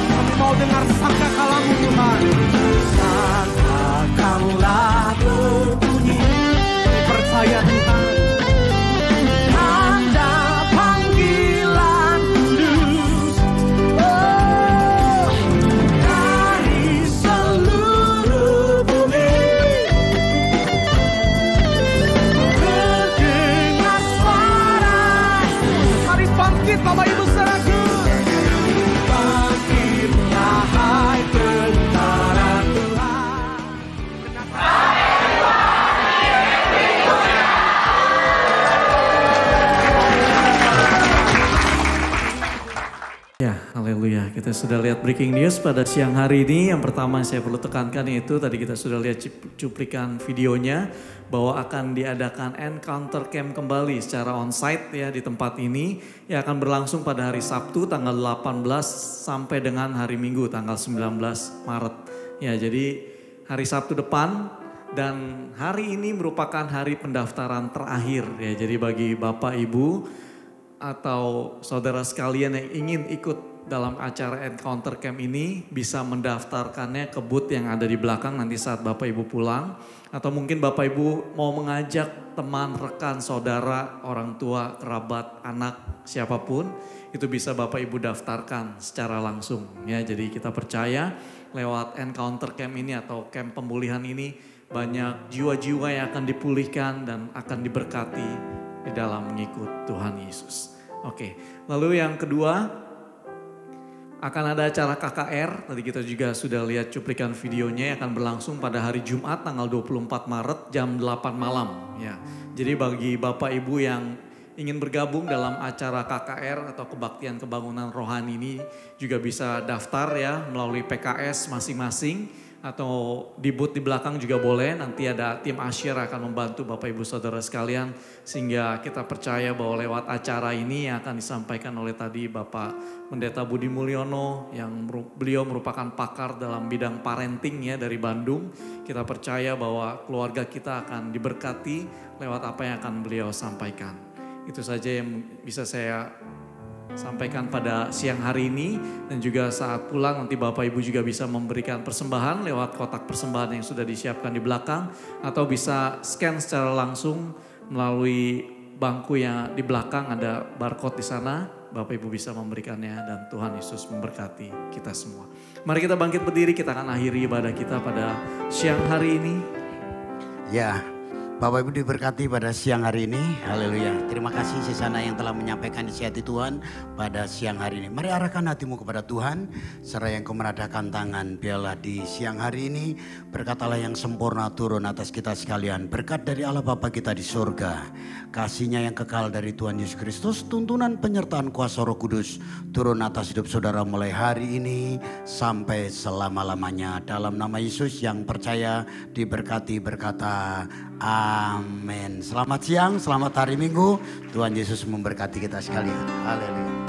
Kami mau dengar sangkakalamu Tuhan. Sangkakaulah berbunyi, percaya Tuhan. Tanda panggilan kudus, oh, dari seluruh bumi. Terdengar suara, mari bangkit Bapak Ibu Saudaraku. Bangkitlah hai tentara Tuhan. Ya, haleluya. Kita sudah lihat breaking news pada siang hari ini. Yang pertama yang saya perlu tekankan yaitu tadi kita sudah lihat cuplikan videonya bahwa akan diadakan encounter camp kembali secara onsite ya di tempat ini yang akan berlangsung pada hari Sabtu tanggal 18 sampai dengan hari Minggu tanggal 19 Maret. Ya, jadi hari Sabtu depan dan hari ini merupakan hari pendaftaran terakhir ya. Jadi bagi Bapak Ibu atau saudara sekalian yang ingin ikut dalam acara encounter camp ini bisa mendaftarkannya ke booth yang ada di belakang nanti saat Bapak Ibu pulang. Atau mungkin Bapak Ibu mau mengajak teman, rekan, saudara, orang tua, kerabat, anak, siapapun. Itu bisa Bapak Ibu daftarkan secara langsung. Ya, jadi kita percaya lewat encounter camp ini atau camp pemulihan ini banyak jiwa-jiwa yang akan dipulihkan dan akan diberkati di dalam mengikut Tuhan Yesus. Oke, lalu yang kedua akan ada acara KKR. Tadi kita juga sudah lihat cuplikan videonya yang akan berlangsung pada hari Jumat tanggal 24 Maret jam 8 malam. Ya, jadi bagi Bapak Ibu yang ingin bergabung dalam acara KKR atau kebaktian kebangunan rohani ini juga bisa daftar ya melalui PKS masing-masing. Atau di booth di belakang juga boleh, nanti ada tim asyir akan membantu Bapak Ibu Saudara sekalian. Sehingga kita percaya bahwa lewat acara ini yang akan disampaikan oleh tadi Bapak Pendeta Budi Mulyono yang beliau merupakan pakar dalam bidang parenting ya dari Bandung. Kita percaya bahwa keluarga kita akan diberkati lewat apa yang akan beliau sampaikan. Itu saja yang bisa saya sampaikan pada siang hari ini, dan juga saat pulang nanti Bapak Ibu juga bisa memberikan persembahan lewat kotak persembahan yang sudah disiapkan di belakang, atau bisa scan secara langsung melalui bangku yang di belakang ada barcode di sana. Bapak Ibu bisa memberikannya dan Tuhan Yesus memberkati kita semua. Mari kita bangkit berdiri, kita akan akhiri ibadah kita pada siang hari ini. Ya, Bapak Ibu diberkati pada siang hari ini, haleluya. Terima kasih Sesana yang telah menyampaikan isi hati Tuhan pada siang hari ini. Mari arahkan hatimu kepada Tuhan, serta yang kau menadahkan tangan. Biarlah di siang hari ini berkatalah yang sempurna turun atas kita sekalian. Berkat dari Allah Bapa kita di surga, kasihnya yang kekal dari Tuhan Yesus Kristus, tuntunan penyertaan kuasa Roh Kudus turun atas hidup saudara mulai hari ini sampai selama-lamanya. Dalam nama Yesus yang percaya diberkati berkata amin. Selamat siang, selamat hari Minggu. Tuhan Yesus memberkati kita sekalian. Haleluya.